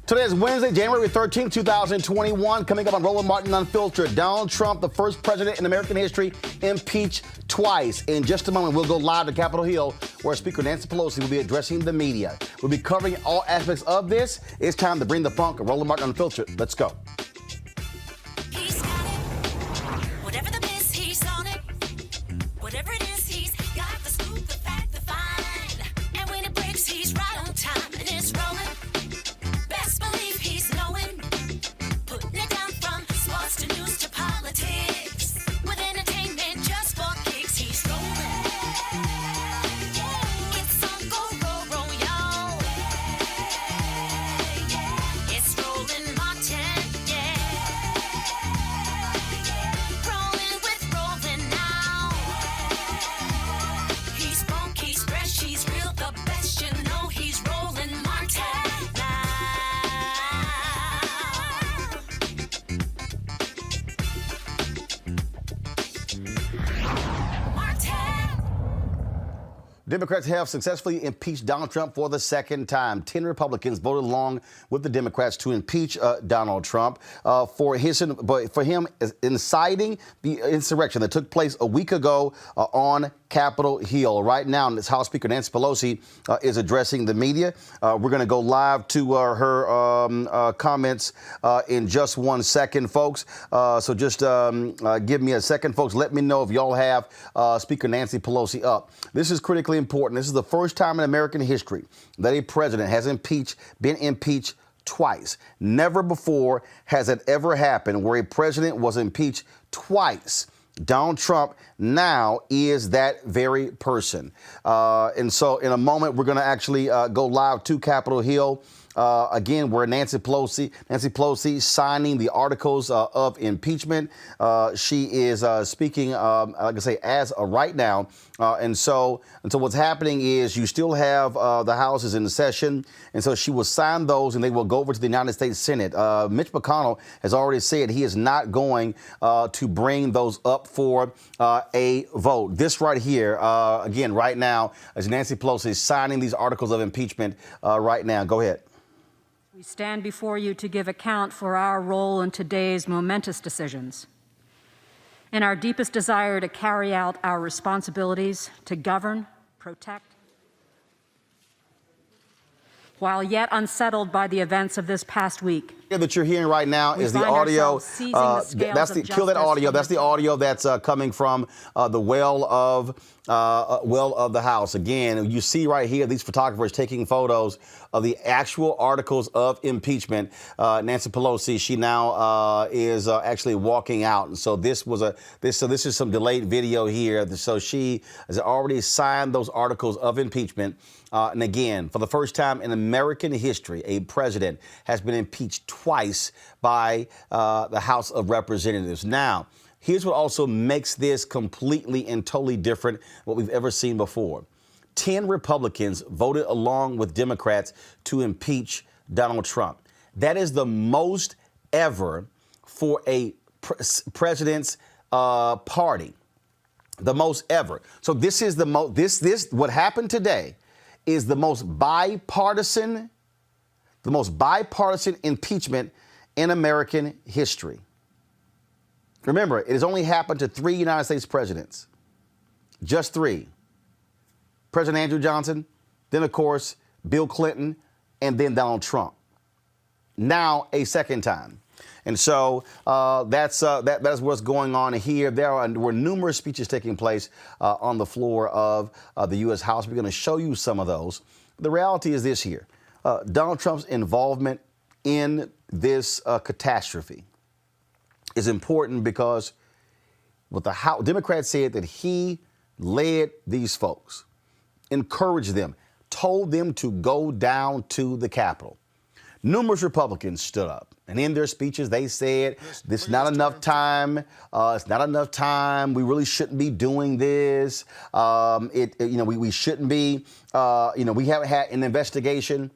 Today is Wednesday, January 13, 2021. Coming up on Roland Martin Unfiltered, Donald Trump, the first president in American history, impeached twice. In just a moment, we'll go live to Capitol Hill, where Speaker Nancy Pelosi will be addressing the media. We'll be covering all aspects of this. It's time to bring the funk of Roland Martin Unfiltered. Let's go. He's got it. Whatever the miss, he's on it. Whatever it is, he's got the scoop, the fact, the find. And when it breaks, he's right on time, and it's rolling. Best believe he's knowing. Putting it down from sports to news to politics. With entertainment just for kicks, he's rolling. It's on go, y'all. It's Roland Martin, yeah. Rolling with Roland now. He's funk, he's fresh, he's real, the best, you know he's Roland Martin now. Martin. Democrats have successfully impeached Donald Trump for the second time. 10 Republicans voted along with the Democrats to impeach Donald Trump for him inciting the insurrection that took place a week ago on Capitol Hill. Right now, House Speaker Nancy Pelosi is addressing the media. We're going to go live to her comments in just 1 second, folks. So just give me a second, folks. Let me know if y'all have Speaker Nancy Pelosi up. This is critically important. This is the first time in American history that a president has been impeached twice. Never before has it ever happened where a president was impeached twice. Donald Trump now is that very person. And so in a moment, we're going to actually go live to Capitol Hill. Again, where Nancy Pelosi signing the articles of impeachment. She is speaking, like I say, as of right now. And so what's happening is you still have the House is in session. And so she will sign those and they will go over to the United States Senate. Mitch McConnell has already said he is not going to bring those up for a vote. This right here, again, right now, as Nancy Pelosi is signing these articles of impeachment right now. Go ahead. We stand before you to give account for our role in today's momentous decisions. In our deepest desire to carry out our responsibilities to govern, protect, while yet unsettled by the events of this past week. That you're hearing right now is the audio. Kill that audio. That's the audio that's coming from the well of the House. Again, you see right here these photographers taking photos of the actual articles of impeachment. Nancy Pelosi, she now is actually walking out, and so this is some delayed video here. So she has already signed those articles of impeachment. And again, for the first time in American history, a president has been impeached twice by the House of Representatives. Now, here's what also makes this completely and totally different than what we've ever seen before. 10 Republicans voted along with Democrats to impeach Donald Trump. That is the most ever for a president's party. The most ever. So this is the most, what happened today is the most bipartisan impeachment in American history. Remember, it has only happened to 3 United States presidents. Just 3. President Andrew Johnson, then, of course, Bill Clinton, and then Donald Trump. Now, a second time. And so that's what's going on here. There were numerous speeches taking place on the floor of the U.S. House. We're going to show you some of those. The reality is this here. Donald Trump's involvement in this catastrophe is important because what the House Democrats said that he led these folks, encouraged them, told them to go down to the Capitol. Numerous Republicans stood up, and in their speeches, they said, "This is not enough time. It's not enough time. We really shouldn't be doing this. We shouldn't be. We haven't had an investigation,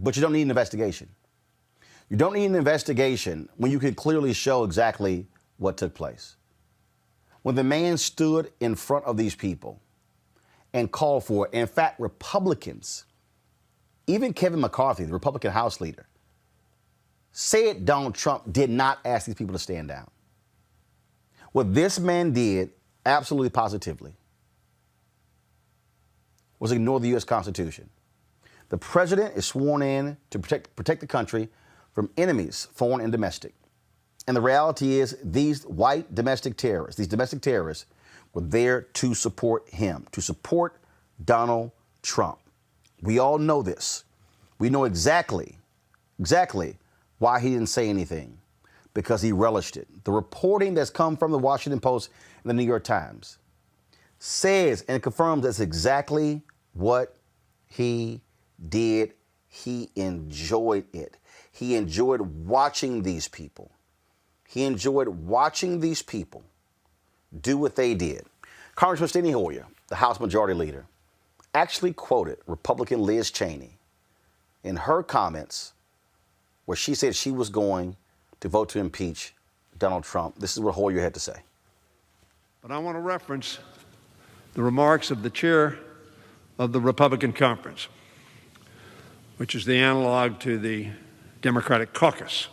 but you don't need an investigation. You don't need an investigation when you can clearly show exactly what took place. When the man stood in front of these people and called for it, in fact, Republicans, even Kevin McCarthy, the Republican House leader, said Donald Trump did not ask these people to stand down. What this man did, absolutely positively, was ignore the U.S. Constitution. The president is sworn in to protect the country from enemies, foreign and domestic. And the reality is these white domestic terrorists were there to support him, to support Donald Trump. We all know this. We know exactly why he didn't say anything, because he relished it. The reporting that's come from the Washington Post and the New York Times says and confirms that's exactly what he did. He enjoyed it. He enjoyed watching these people. He enjoyed watching these people do what they did. Congressman Steny Hoyer, the House Majority Leader, actually quoted Republican Liz Cheney in her comments where she said she was going to vote to impeach Donald Trump. This is what Hoyer had to say. But I want to reference the remarks of the chair of the Republican Conference, which is the analog to the Democratic caucus.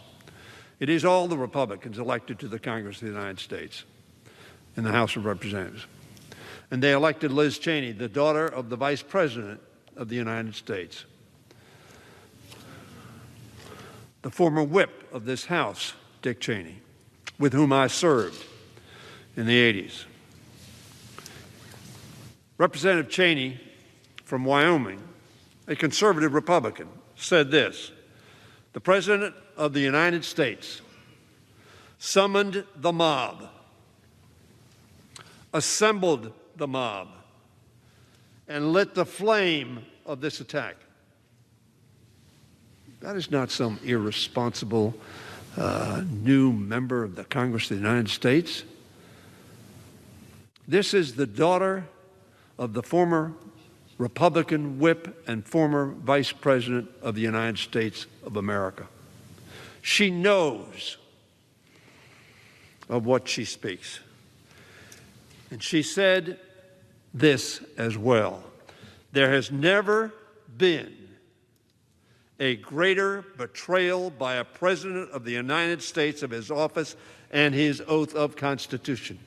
It is all the Republicans elected to the Congress of the United States in the House of Representatives. And they elected Liz Cheney, the daughter of the Vice President of the United States. The former whip of this House, Dick Cheney, with whom I served in the 80s. Representative Cheney from Wyoming, a conservative Republican, said this: the President of the United States summoned the mob, assembled the mob, and lit the flame of this attack. That is not some irresponsible new member of the Congress of the United States. This is the daughter of the former Republican whip and former Vice President of the United States of America. She knows of what she speaks. And she said this as well: there has never been a greater betrayal by a President of the United States of his office and his oath of Constitution,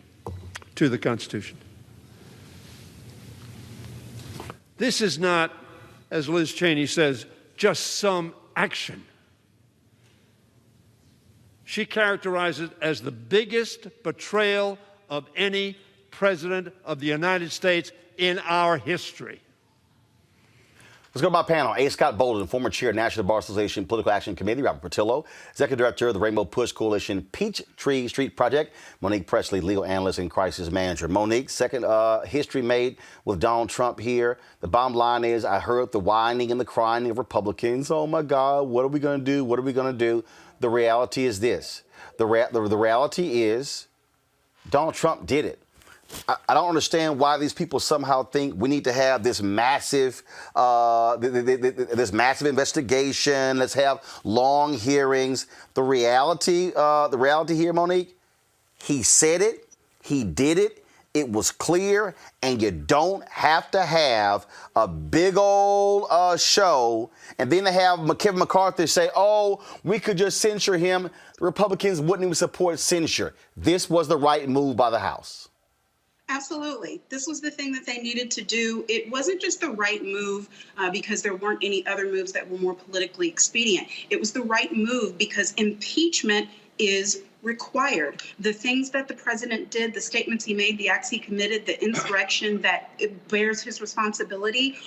to the Constitution. This is not, as Liz Cheney says, just some action. She characterizes it as the biggest betrayal of any President of the United States in our history. Let's go to my panel. A. Scott Bolden, former chair of National Bar Association Political Action Committee. Robert Portillo, executive director of the Rainbow Push Coalition Peachtree Street Project. Monique Presley, legal analyst and crisis manager. Monique, second history made with Donald Trump here. The bottom line is, I heard the whining and the crying of Republicans. Oh my God, what are we going to do? What are we going to do? The reality is this. The reality is Donald Trump did it. I don't understand why these people somehow think we need to have this massive investigation. Let's have long hearings. The reality here, Monique, he said it, he did it, it was clear, and you don't have to have a big old show and then to have Kevin McCarthy say, oh, we could just censure him. The Republicans wouldn't even support censure. This was the right move by the House. Absolutely. This was the thing that they needed to do. It wasn't just the right move because there weren't any other moves that were more politically expedient. It was the right move because impeachment is required. The things that the president did, the statements he made, the acts he committed, the insurrection that bears his responsibility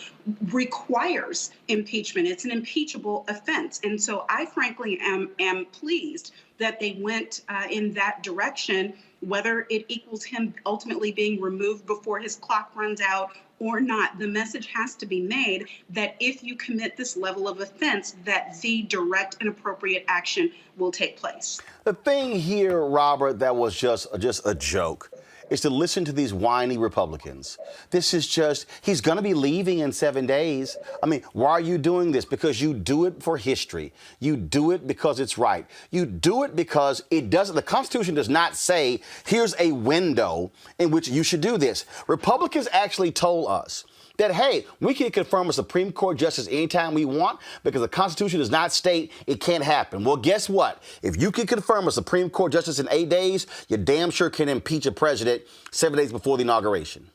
requires impeachment. It's an impeachable offense. And so I frankly am pleased that they went in that direction. Whether it equals him ultimately being removed before his clock runs out or not, the message has to be made that if you commit this level of offense, that the direct and appropriate action will take place. The thing here, Robert, that was just a joke is to listen to these whiny Republicans. This is just, he's going to be leaving in 7 days. I mean, why are you doing this? Because you do it for history. You do it because it's right. You do it because it doesn't, the Constitution does not say, here's a window in which you should do this. Republicans actually told us that, hey, we can confirm a Supreme Court justice anytime we want because the Constitution does not state it can't happen. Well, guess what? If you can confirm a Supreme Court justice in 8 days, you damn sure can impeach a president 7 days before the inauguration.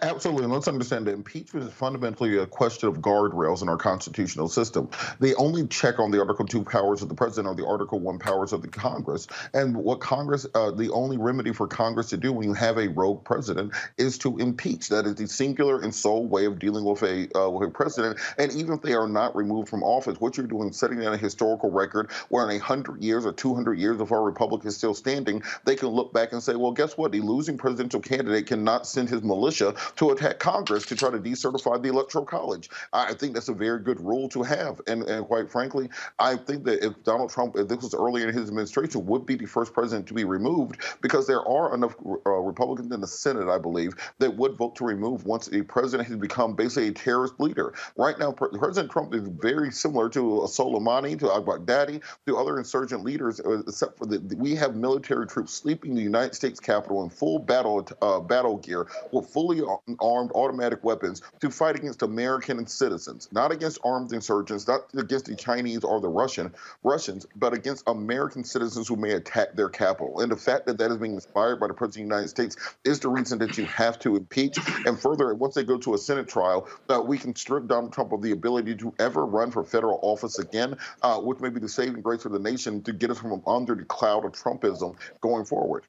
Absolutely. And let's understand that impeachment is fundamentally a question of guardrails in our constitutional system. The only check on the Article 2 powers of the president are the Article 1 powers of the Congress. And what Congress, the only remedy for Congress to do when you have a rogue president is to impeach. That is the singular and sole way of dealing with a president. And even if they are not removed from office, what you're doing is setting down a historical record where in 100 years or 200 years, if our republic is still standing, they can look back and say, well, guess what? The losing presidential candidate cannot send his militia to attack Congress to try to decertify the Electoral College. I think that's a very good rule to have. And quite frankly, I think that if Donald Trump, if this was earlier in his administration, would be the first president to be removed because there are enough Republicans in the Senate, I believe, that would vote to remove once a president has become basically a terrorist leader. Right now, President Trump is very similar to a Soleimani, to al-Baghdadi, to other insurgent leaders, except for that we have military troops sleeping in the United States Capitol in full battle gear with fully armed automatic weapons to fight against American citizens, not against armed insurgents, not against the Chinese or the Russians, but against American citizens who may attack their capital. And the fact that that is being inspired by the President of the United States is the reason that you have to impeach. And further, once they go to a Senate trial, we can strip Donald Trump of the ability to ever run for federal office again, which may be the saving grace for the nation to get us from under the cloud of Trumpism going forward.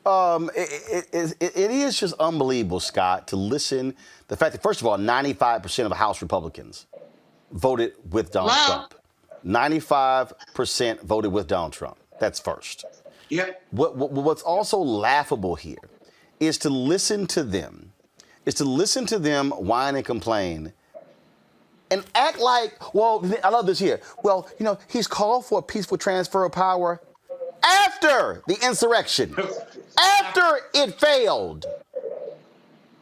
It is just unbelievable, Scott, to listen. The fact that, first of all, 95% of House Republicans voted with Donald Trump. 95% voted with Donald Trump. That's first. Yeah. What's also laughable here is to listen to them, whine and complain and act like, well, I love this here. Well, you know, he's called for a peaceful transfer of power after the insurrection, after it failed.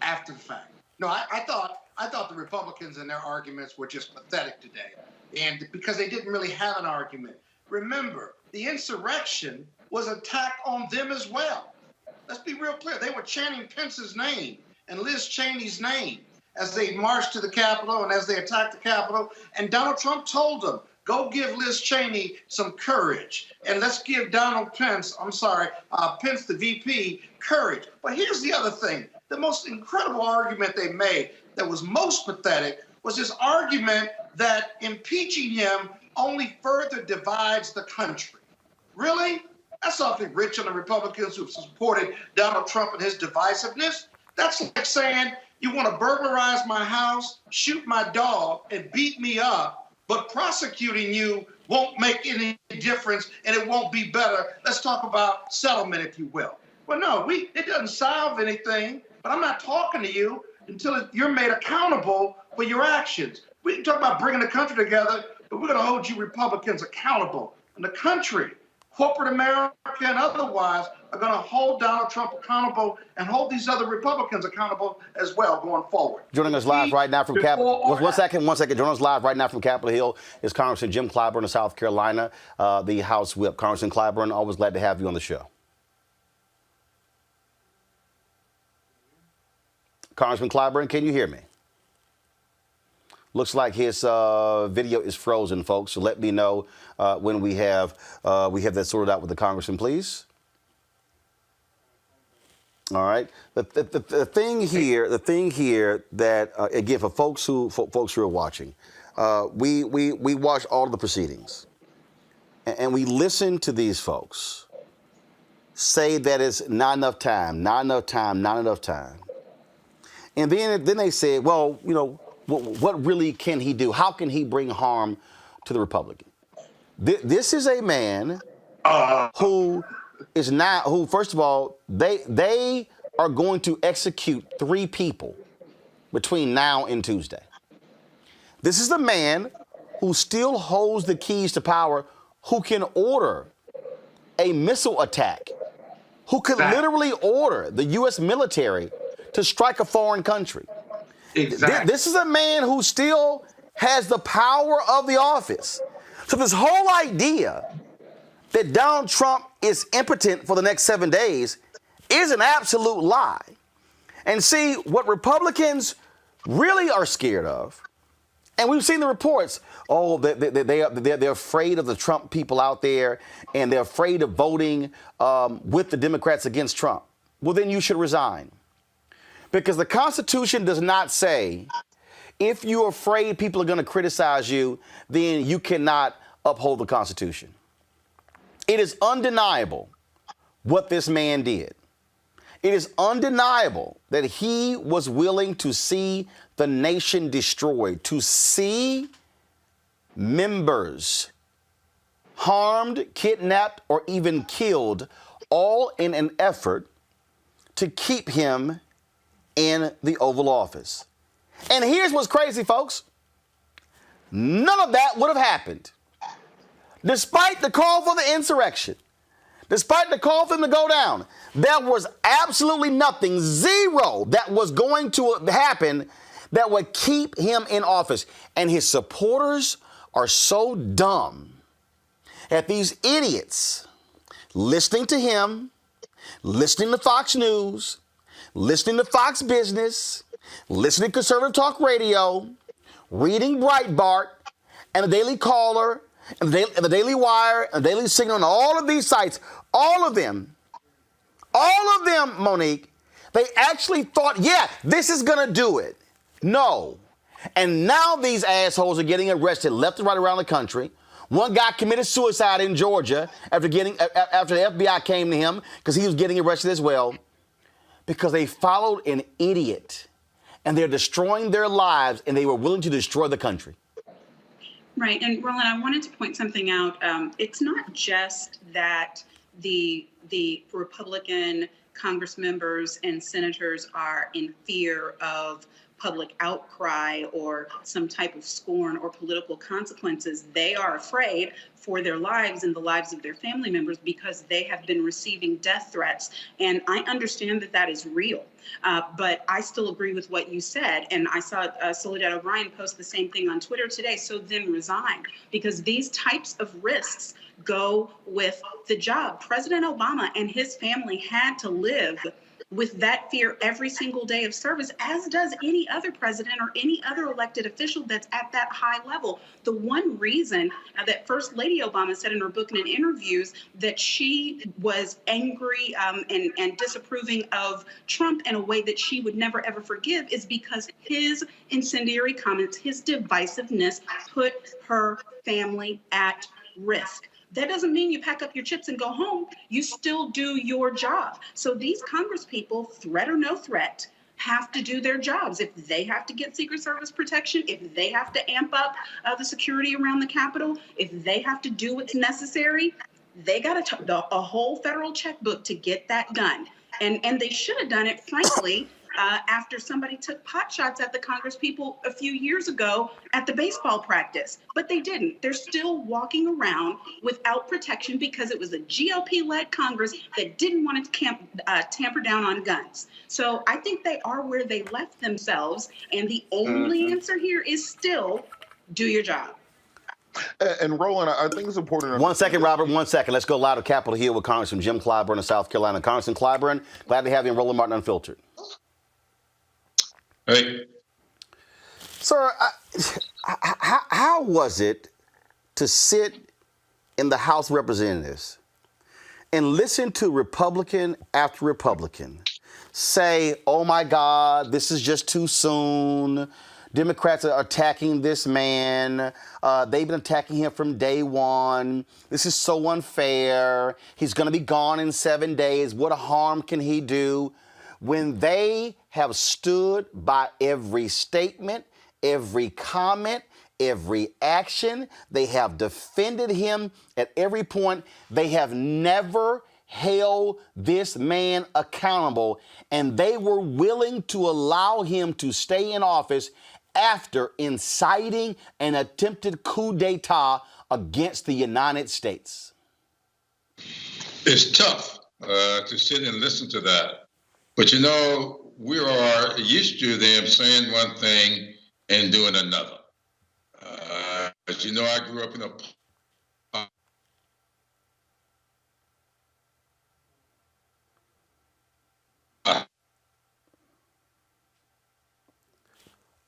After the fact. No, I thought the Republicans and their arguments were just pathetic today. And because they didn't really have an argument. Remember, the insurrection was an attack on them as well. Let's be real clear. They were chanting Pence's name and Liz Cheney's name as they marched to the Capitol and as they attacked the Capitol. And Donald Trump told them, go give Liz Cheney some courage, and let's give Pence the VP, courage. But here's the other thing. The most incredible argument they made that was most pathetic was this argument that impeaching him only further divides the country. Really? That's something rich on the Republicans who've supported Donald Trump and his divisiveness. That's like saying you want to burglarize my house, shoot my dog, and beat me up, but prosecuting you won't make any difference and it won't be better. Let's talk about settlement, if you will. Well, no, it doesn't solve anything, but I'm not talking to you until you're made accountable for your actions. We can talk about bringing the country together, but we're going to hold you Republicans accountable. And the country, corporate America and otherwise, are going to hold Donald Trump accountable and hold these other Republicans accountable as well going forward. Joining us live right now from Capitol. One second. Joining us live right now from Capitol Hill is Congressman Jim Clyburn of South Carolina, the House Whip. Congressman Clyburn, always glad to have you on the show. Congressman Clyburn, can you hear me? Looks like his video is frozen, folks. So let me know when we have that sorted out with the congressman, please. All right. The thing here that again for folks who are watching, we watch all of the proceedings, and we listen to these folks say that it's not enough time, and then they say, well, you know, what really can he do? How can he bring harm to the Republican? This is a man who first of all, they are going to execute 3 people between now and Tuesday. This is the man who still holds the keys to power, who can order a missile attack, who could literally order the U.S. military to strike a foreign country. Exactly. This is a man who still has the power of the office. So this whole idea that Donald Trump is impotent for the next 7 days is an absolute lie. And see, what Republicans really are scared of, and we've seen the reports, they're afraid of the Trump people out there, and they're afraid of voting with the Democrats against Trump. Well, then you should resign. Because the Constitution does not say if you're afraid people are going to criticize you, then you cannot uphold the Constitution. It is undeniable what this man did. It is undeniable that he was willing to see the nation destroyed, to see members harmed, kidnapped, or even killed, all in an effort to keep him in the Oval Office. And here's what's crazy, folks. None of that would have happened. Despite the call for the insurrection, despite the call for them to go down, there was absolutely nothing, zero, that was going to happen that would keep him in office. And his supporters are so dumb that these idiots listening to him, listening to Fox News, listening to Fox Business, listening to Conservative Talk Radio, reading Breitbart and the Daily Caller and the Daily Wire and the Daily Signal and all of these sites, all of them, Monique, they actually thought, yeah, this is going to do it. No. And now these assholes are getting arrested left and right around the country. One guy committed suicide in Georgia after the FBI came to him because he was getting arrested as well, because they followed an idiot, and they're destroying their lives, and they were willing to destroy the country. Right. And Roland, I wanted to point something out. It's not just that the Republican Congress members and senators are in fear of public outcry or some type of scorn or political consequences. They are afraid for their lives and the lives of their family members because they have been receiving death threats. And I understand that that is real, but I still agree with what you said. And I saw Soledad O'Brien post the same thing on Twitter today. So then resign, because these types of risks go with the job. President Obama and his family had to live with that fear every single day of service, as does any other president or any other elected official that's at that high level. The one reason that First Lady Obama said in her book and in interviews that she was angry and disapproving of Trump in a way that she would never, ever forgive is because his incendiary comments, his divisiveness put her family at risk. That doesn't mean you pack up your chips and go home. You still do your job. So these Congress people, threat or no threat, have to do their jobs. If they have to get Secret Service protection, if they have to amp up the security around the Capitol, if they have to do what's necessary, they got a whole federal checkbook to get that done. And they should have done it, frankly, after somebody took pot shots at the Congress people a few years ago at the baseball practice. But they didn't. They're still walking around without protection because it was a GOP-led Congress that didn't want to tamper down on guns. So I think they are where they left themselves. And the only answer here is still do your job. And Roland, I think it's important. 1 second, Robert, 1 second. Let's go live to Capitol Hill with Congressman Jim Clyburn of South Carolina. Congressman Clyburn, glad to have you in Roland Martin Unfiltered. Hey. Sir, how was it to sit in the House of Representatives and listen to Republican after Republican say, oh my God, this is just too soon. Democrats are attacking this man. They've been attacking him from day one. This is so unfair. He's going to be gone in 7 days. What harm can he do? When they have stood by every statement, every comment, every action, they have defended him at every point. They have never held this man accountable, and they were willing to allow him to stay in office after inciting an attempted coup d'etat against the United States. It's tough to sit and listen to that. But, you know, we are used to them saying one thing and doing another. As you know, I grew up in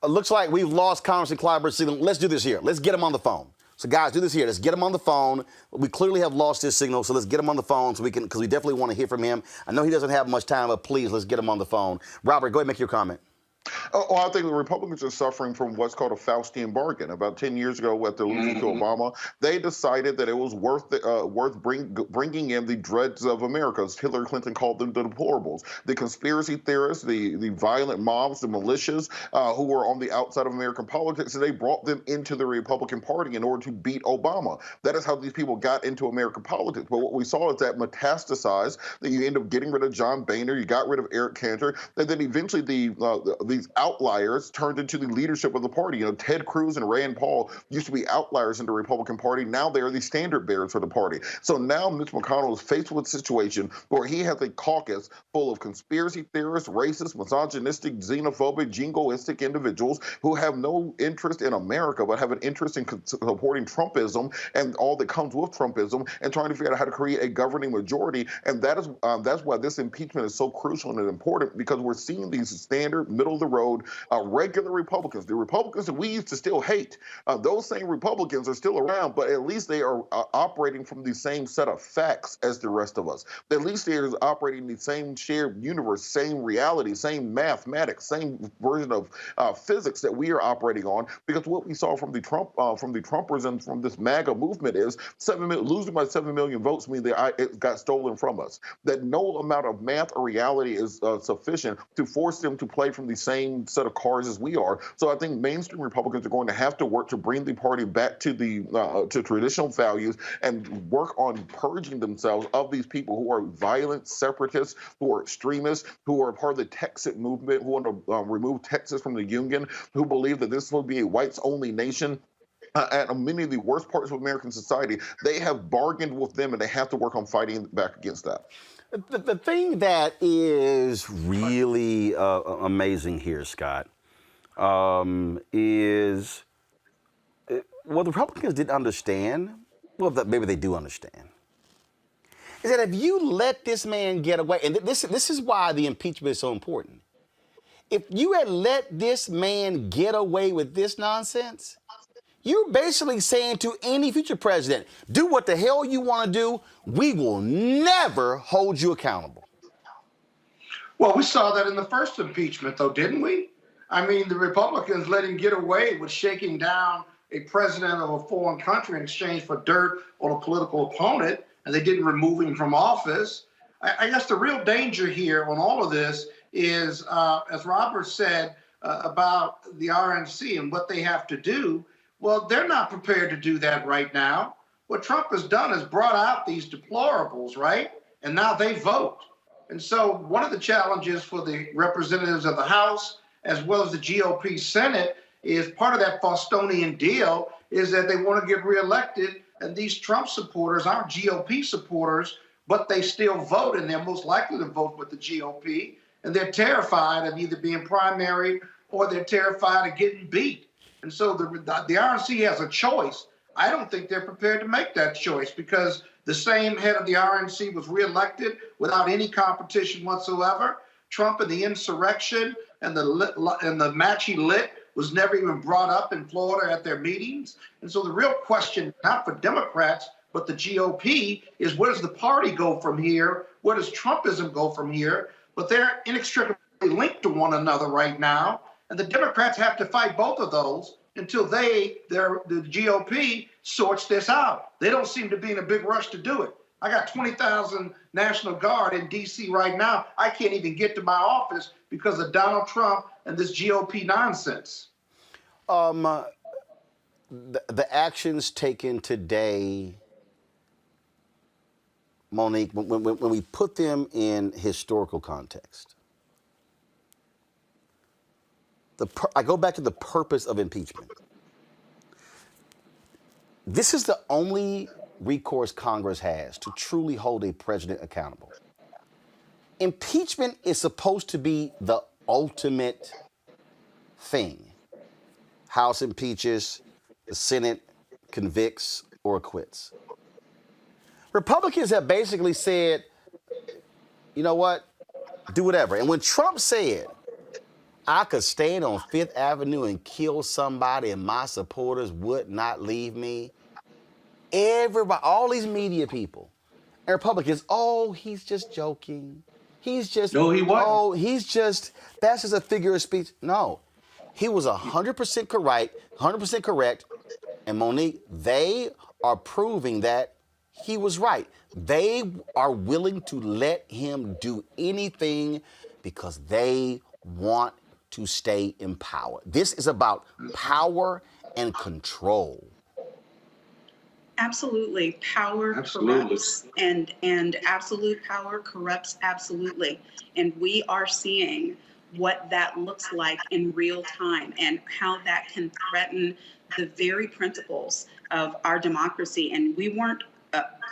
a Looks like we've lost Congressman Clyburn signal. Let's do this here. Let's get him on the phone. So guys, do this here. Let's get him on the phone. We clearly have lost his signal, so let's get him on the phone so we can, because we definitely want to hear from him. I know he doesn't have much time, but please, let's get him on the phone. Robert, go ahead and make your comment. Oh, I think the Republicans are suffering from what's called a Faustian bargain. About 10 years ago, after losing to Obama, they decided that it was worth bringing in the dregs of America, as Hillary Clinton called them, the deplorables, the conspiracy theorists, the violent mobs, the militias who were on the outside of American politics, and they brought them into the Republican Party in order to beat Obama. That is how these people got into American politics. But what we saw is that metastasized, that you end up getting rid of John Boehner, you got rid of Eric Cantor, and then eventually these outliers turned into the leadership of the party. You know, Ted Cruz and Rand Paul used to be outliers in the Republican Party. Now they are the standard bearers for the party. So now Mitch McConnell is faced with a situation where he has a caucus full of conspiracy theorists, racist, misogynistic, xenophobic, jingoistic individuals who have no interest in America, but have an interest in supporting Trumpism and all that comes with Trumpism, and trying to figure out how to create a governing majority. And that's why this impeachment is so crucial and important, because we're seeing these standard middle of the road regular Republicans, the Republicans that we used to still hate. Those same Republicans are still around, but at least they are operating from the same set of facts as the rest of us. At least they are operating the same shared universe, same reality, same mathematics, same version of physics that we are operating on. Because what we saw from the Trumpers and from this MAGA movement is losing by 7 million votes means that it got stolen from us. That no amount of math or reality is sufficient to force them to play from the same set of cards as we are. So I think mainstream Republicans are going to have to work to bring the party back to the to traditional values and work on purging themselves of these people who are violent separatists, who are extremists, who are part of the Texas movement, who want to remove Texas from the Union, who believe that this will be a whites-only nation. And many of the worst parts of American society, they have bargained with them, and they have to work on fighting back against that. The thing that is really amazing here, Scott, is what the Republicans didn't understand, well, maybe they do understand, is that if you let this man get away, and this is why the impeachment is so important. If you had let this man get away with this nonsense, you're basically saying to any future president, do what the hell you want to do. We will never hold you accountable. Well, we saw that in the first impeachment, though, didn't we? I mean, the Republicans let him get away with shaking down a president of a foreign country in exchange for dirt on a political opponent, and they didn't remove him from office. I guess the real danger here on all of this is, as Robert said about the RNC and what they have to do, well, they're not prepared to do that right now. What Trump has done is brought out these deplorables, right? And now they vote. And so one of the challenges for the representatives of the House, as well as the GOP Senate, is part of that Faustonian deal is that they want to get reelected. And these Trump supporters aren't GOP supporters, but they still vote, and they're most likely to vote with the GOP. And they're terrified of either being primary or they're terrified of getting beat. And so the RNC has a choice. I don't think they're prepared to make that choice, because the same head of the RNC was reelected without any competition whatsoever. Trump and the insurrection and the match he lit was never even brought up in Florida at their meetings. And so the real question, not for Democrats, but the GOP, is where does the party go from here? Where does Trumpism go from here? But they're inextricably linked to one another right now. And the Democrats have to fight both of those until the GOP sorts this out. They don't seem to be in a big rush to do it. I got 20,000 National Guard in D.C. right now. I can't even get to my office because of Donald Trump and this GOP nonsense. The actions taken today, Monique, when we put them in historical context, I go back to the purpose of impeachment. This is the only recourse Congress has to truly hold a president accountable. Impeachment is supposed to be the ultimate thing. House impeaches, the Senate convicts or acquits. Republicans have basically said, you know what, do whatever. And when Trump said, I could stand on Fifth Avenue and kill somebody and my supporters would not leave me. Everybody, all these media people and Republicans, oh, he's just joking. He's just, No, he wasn't. oh, that's just a figure of speech. No, he was 100% correct. And Monique, they are proving that he was right. They are willing to let him do anything because they want to stay in power. This is about power and control. Absolutely. Power corrupts, and absolute power corrupts absolutely. And we are seeing what that looks like in real time and how that can threaten the very principles of our democracy. And we weren't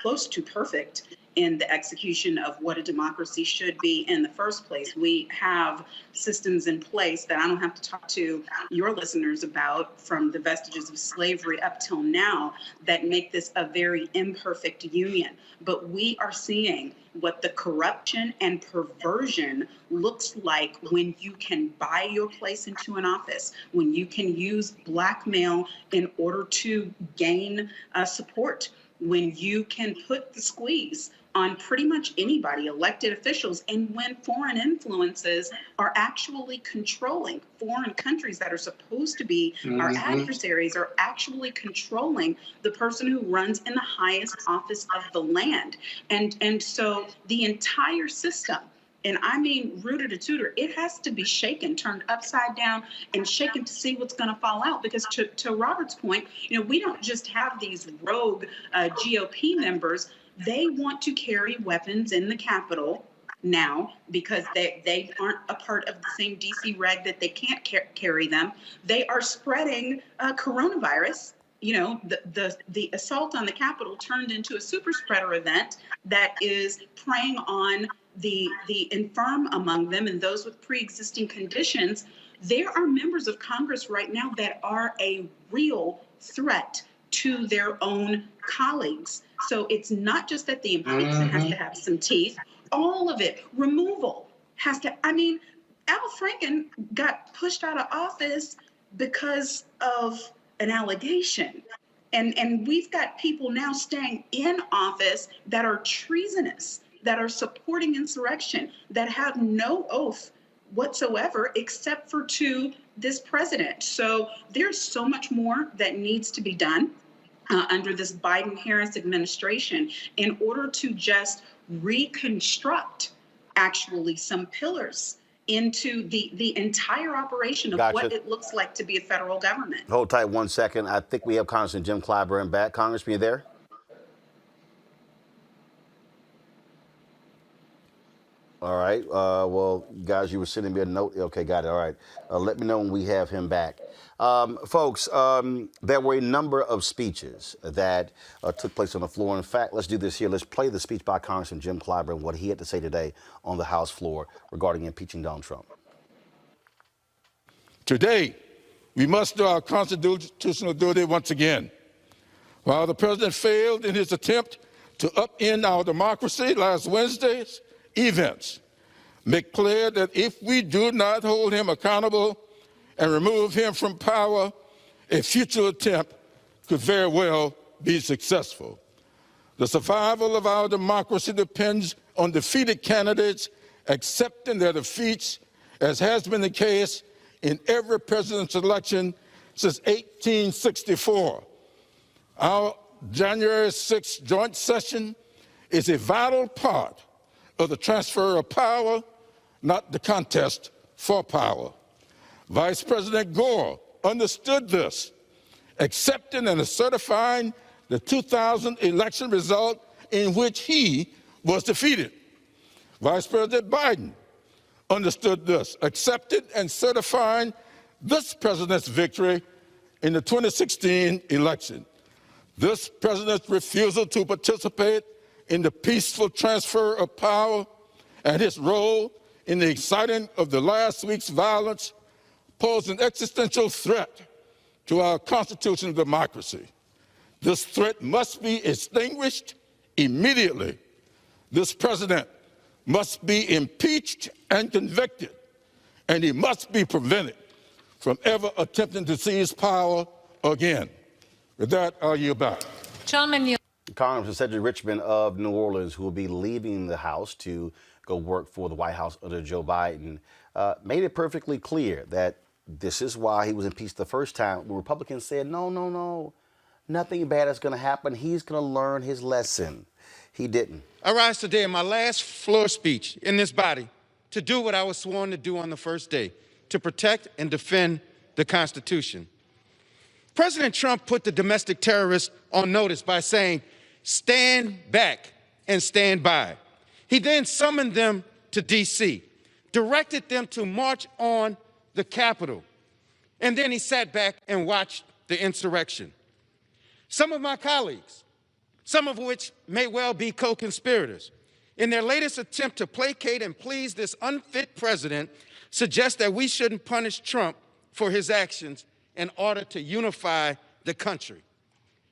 close to perfect in the execution of what a democracy should be in the first place. We have systems in place that I don't have to talk to your listeners about, from the vestiges of slavery up till now, that make this a very imperfect union. But we are seeing what the corruption and perversion looks like when you can buy your place into an office, when you can use blackmail in order to gain support, when you can put the squeeze on pretty much anybody, elected officials, and when foreign influences are actually controlling, foreign countries that are supposed to be our adversaries are actually controlling the person who runs in the highest office of the land. And so the entire system, and I mean rooter to tutor, it has to be shaken, turned upside down, and shaken to see what's going to fall out. Because to Robert's point, we don't just have these rogue GOP members. They want to carry weapons in the Capitol now because they aren't a part of the same DC reg that they can't carry them. They are spreading coronavirus. The assault on the Capitol turned into a super spreader event that is preying on the infirm among them and those with pre-existing conditions. There are members of Congress right now that are a real threat to their own colleagues. So it's not just that the impeachment has to have some teeth. All of it, removal has to. I mean, Al Franken got pushed out of office because of an allegation. And we've got people now staying in office that are treasonous, that are supporting insurrection, that have no oath whatsoever except for to this president. So there's so much more that needs to be done under this Biden-Harris administration in order to just reconstruct actually some pillars into the entire operation of what it looks like to be a federal government. Hold tight 1 second. I think we have Congressman Jim Clyburn back. Congressman, you there? All right. Well, guys, you were sending me a note. Okay, got it. All right. Let me know when we have him back. Folks, there were a number of speeches that took place on the floor. In fact, let's do this here. Let's play the speech by Congressman Jim Clyburn, what he had to say today on the House floor regarding impeaching Donald Trump. Today, we must do our constitutional duty once again. While the president failed in his attempt to upend our democracy last Wednesday's events, make clear that if we do not hold him accountable and remove him from power, a future attempt could very well be successful. The survival of our democracy depends on defeated candidates accepting their defeats, as has been the case in every presidential election since 1864. Our January 6th joint session is a vital part of the transfer of power, not the contest for power. Vice President Gore understood this, accepting and certifying the 2000 election result in which he was defeated. Vice President Biden understood this, accepted and certifying this president's victory in the 2016 election. This president's refusal to participate in the peaceful transfer of power and his role in the inciting of the last week's violence pose an existential threat to our constitutional democracy. This threat must be extinguished immediately. This president must be impeached and convicted, and he must be prevented from ever attempting to seize power again. With that, I'll yield back. Gentleman, Congressman Cedric Richmond of New Orleans, who will be leaving the House to go work for the White House under Joe Biden, made it perfectly clear that this is why he was impeached the first time. The Republicans said, no, nothing bad is going to happen. He's going to learn his lesson. He didn't. I rise today in my last floor speech in this body to do what I was sworn to do on the first day, to protect and defend the Constitution. President Trump put the domestic terrorists on notice by saying, stand back and stand by. He then summoned them to D.C., directed them to march on the Capitol, and then he sat back and watched the insurrection. Some of my colleagues, some of which may well be co-conspirators, in their latest attempt to placate and please this unfit president, suggest that we shouldn't punish Trump for his actions in order to unify the country.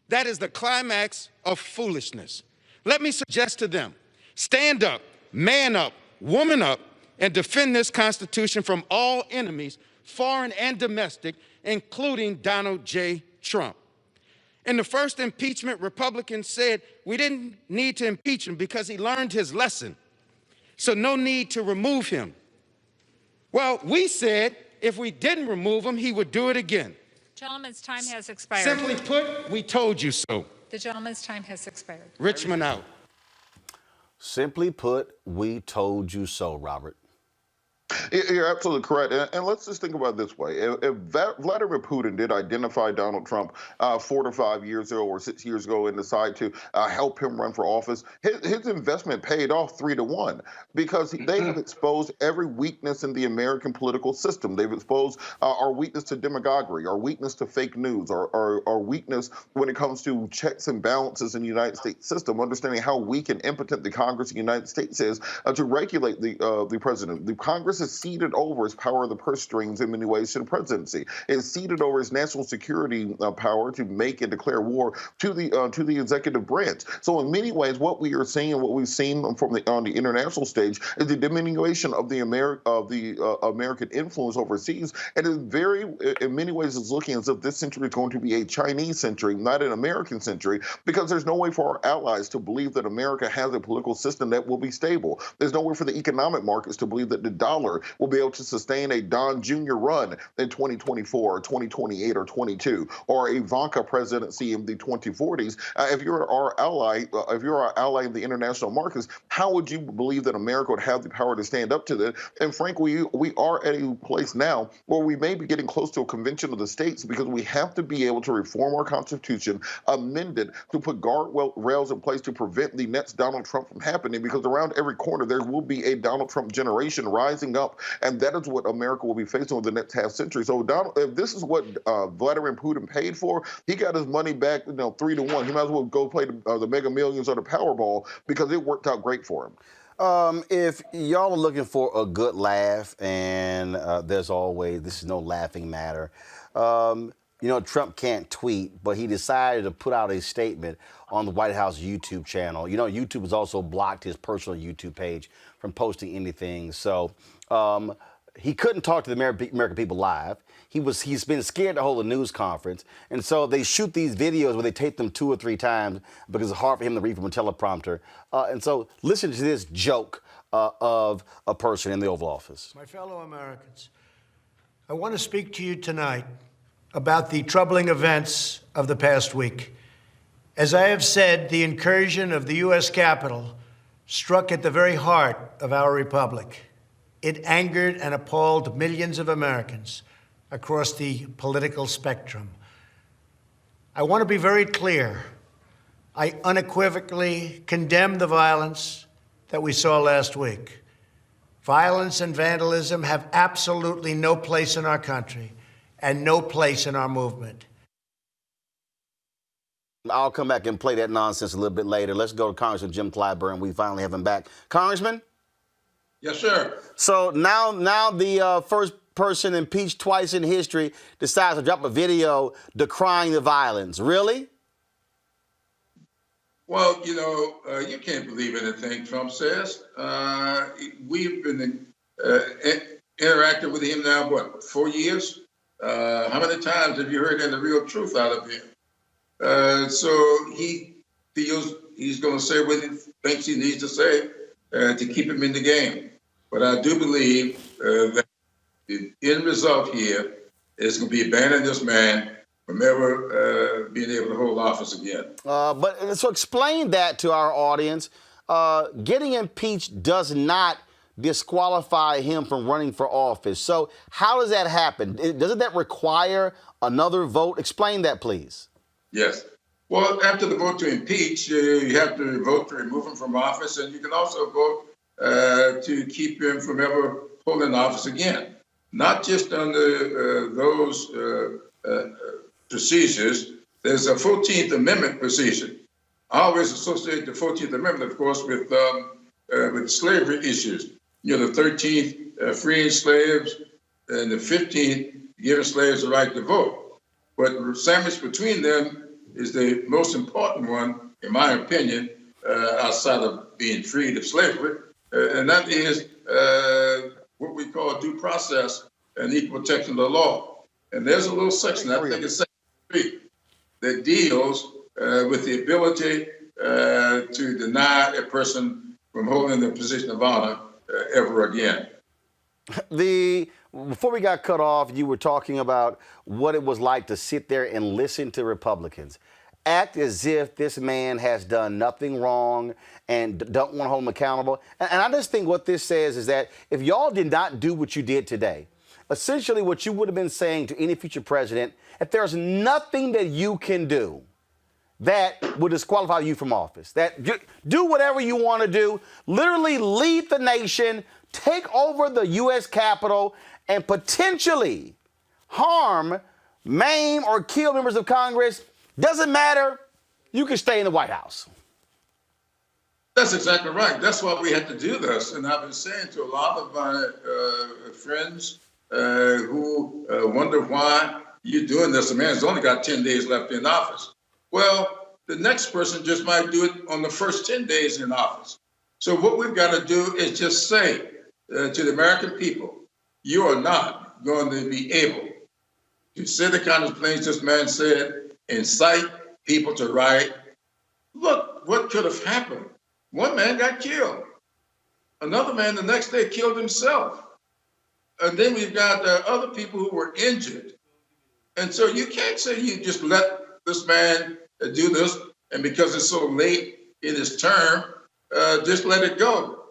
That is the climax of foolishness. Let me suggest to them, stand up, man up, woman up, and defend this Constitution from all enemies, foreign and domestic, including Donald J. Trump. In the first impeachment, Republicans said we didn't need to impeach him because he learned his lesson, so no need to remove him. Well, we said if we didn't remove him, he would do it again. gentleman's time has expired. Simply put, we told you so. The gentleman's time has expired. Richmond out. Simply put, we told you so, Robert. You're absolutely correct. And let's just think about it this way. If Vladimir Putin did identify Donald Trump 4 to 5 years ago or 6 years ago and decide to help him run for office, his investment paid off 3 to 1 because they have exposed every weakness in the American political system. They've exposed our weakness to demagoguery, our weakness to fake news, our weakness when it comes to checks and balances in the United States system, understanding how weak and impotent the Congress of the United States is to regulate the president. The Congress has ceded over its power of the purse strings in many ways to the presidency. It's ceded over its national security power to make and declare war to the executive branch. So in many ways, what we are seeing and what we've seen on the international stage is the diminution of the American influence overseas, and in many ways is looking as if this century is going to be a Chinese century, not an American century, because there's no way for our allies to believe that America has a political system that will be stable. There's no way for the economic markets to believe that the dollar will be able to sustain a Don Jr. run in 2024 or 2028 or 22, or a Ivanka presidency in the 2040s. If you're our ally in the international markets, how would you believe that America would have the power to stand up to that? And frankly, we are at a place now where we may be getting close to a convention of the states because we have to be able to reform our Constitution, amend it to put guardrails in place to prevent the next Donald Trump from happening, because around every corner there will be a Donald Trump generation rising up, and that is what America will be facing over the next half century. So if this is what Vladimir Putin paid for, he got his money back 3 to 1. He might as well go play the Mega Millions or the Powerball because it worked out great for him. If y'all are looking for a good laugh, and this is no laughing matter, Trump can't tweet, but he decided to put out a statement on the White House YouTube channel. YouTube has also blocked his personal YouTube page from posting anything. So he couldn't talk to the American people live. He's been scared to hold a news conference. And so they shoot these videos where they tape them 2 or 3 times because it's hard for him to read from a teleprompter. And so listen to this joke of a person in the Oval Office. My fellow Americans, I want to speak to you tonight about the troubling events of the past week. As I have said, the incursion of the U.S. Capitol struck at the very heart of our republic. It angered and appalled millions of Americans across the political spectrum. I want to be very clear. I unequivocally condemn the violence that we saw last week. Violence and vandalism have absolutely no place in our country and no place in our movement. I'll come back and play that nonsense a little bit later. Let's go to Congressman Jim Clyburn. We finally have him back. Congressman? Yes, sir. So now the first person impeached twice in history decides to drop a video decrying the violence. Really? Well, you can't believe anything Trump says. We've been interacted with him now, what, 4 years? How many times have you heard any real truth out of him? So he feels he's going to say what he thinks he needs to say to keep him in the game. But I do believe that the end result here is going to be banning this man from ever being able to hold office again. But so explain that to our audience. Getting impeached does not disqualify him from running for office. So how does that happen? Doesn't that require another vote? Explain that, please. Yes. Well, after the vote to impeach, you have to vote to remove him from office, and you can also vote to keep him from ever holding office again. Not just under those procedures. There's a 14th Amendment procedure. I always associate the 14th Amendment, of course, with slavery issues. You know, the 13th freeing slaves, and the 15th giving slaves the right to vote. But sandwiched between them is the most important one, in my opinion, outside of being freed of slavery, and that is what we call due process and equal protection of the law. And there's a little section, I think it's section 3, that deals with the ability to deny a person from holding the position of honor ever again. Before we got cut off, you were talking about what it was like to sit there and listen to Republicans act as if this man has done nothing wrong and don't want to hold him accountable. And I just think what this says is that if y'all did not do what you did today, essentially what you would have been saying to any future president, if there's nothing that you can do that would disqualify you from office, that do whatever you want to do, literally lead the nation, take over the U.S. Capitol, and potentially harm, maim, or kill members of Congress, doesn't matter. You can stay in the White House. That's exactly right. That's why we had to do this. And I've been saying to a lot of my friends who wonder why you're doing this. The man's only got 10 days left in office. Well, the next person just might do it on the first 10 days in office. So what we've got to do is just say to the American people, you are not going to be able to say the kind of things this man said, incite people to riot. Look, what could have happened? One man got killed. Another man the next day killed himself. And then we've got other people who were injured. And so you can't say you just let this man do this, and because it's so late in his term, just let it go.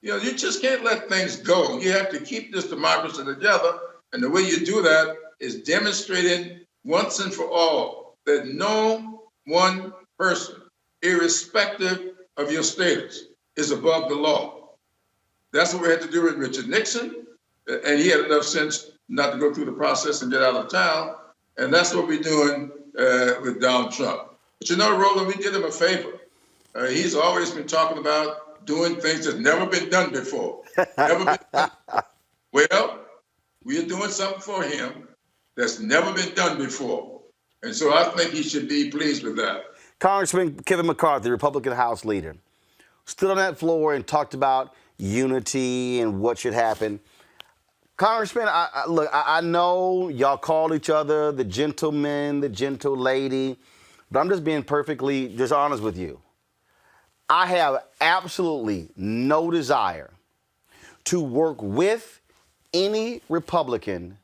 You know, you just can't let things go. You have to keep this democracy together, and the way you do that is demonstrating once and for all that no one person, irrespective of your status, is above the law. That's what we had to do with Richard Nixon, and he had enough sense not to go through the process and get out of town, and that's what we're doing with Donald Trump. But you know, Roland, we did him a favor. He's always been talking about doing things that's never been done before. Never been done. Well, we are doing something for him that's never been done before. And so I think he should be pleased with that. Congressman Kevin McCarthy, Republican House leader, stood on that floor and talked about unity and what should happen. Congressman, I know y'all call each other the gentleman, the gentle lady, but I'm just being perfectly dishonest with you. I have absolutely no desire to work with any Republican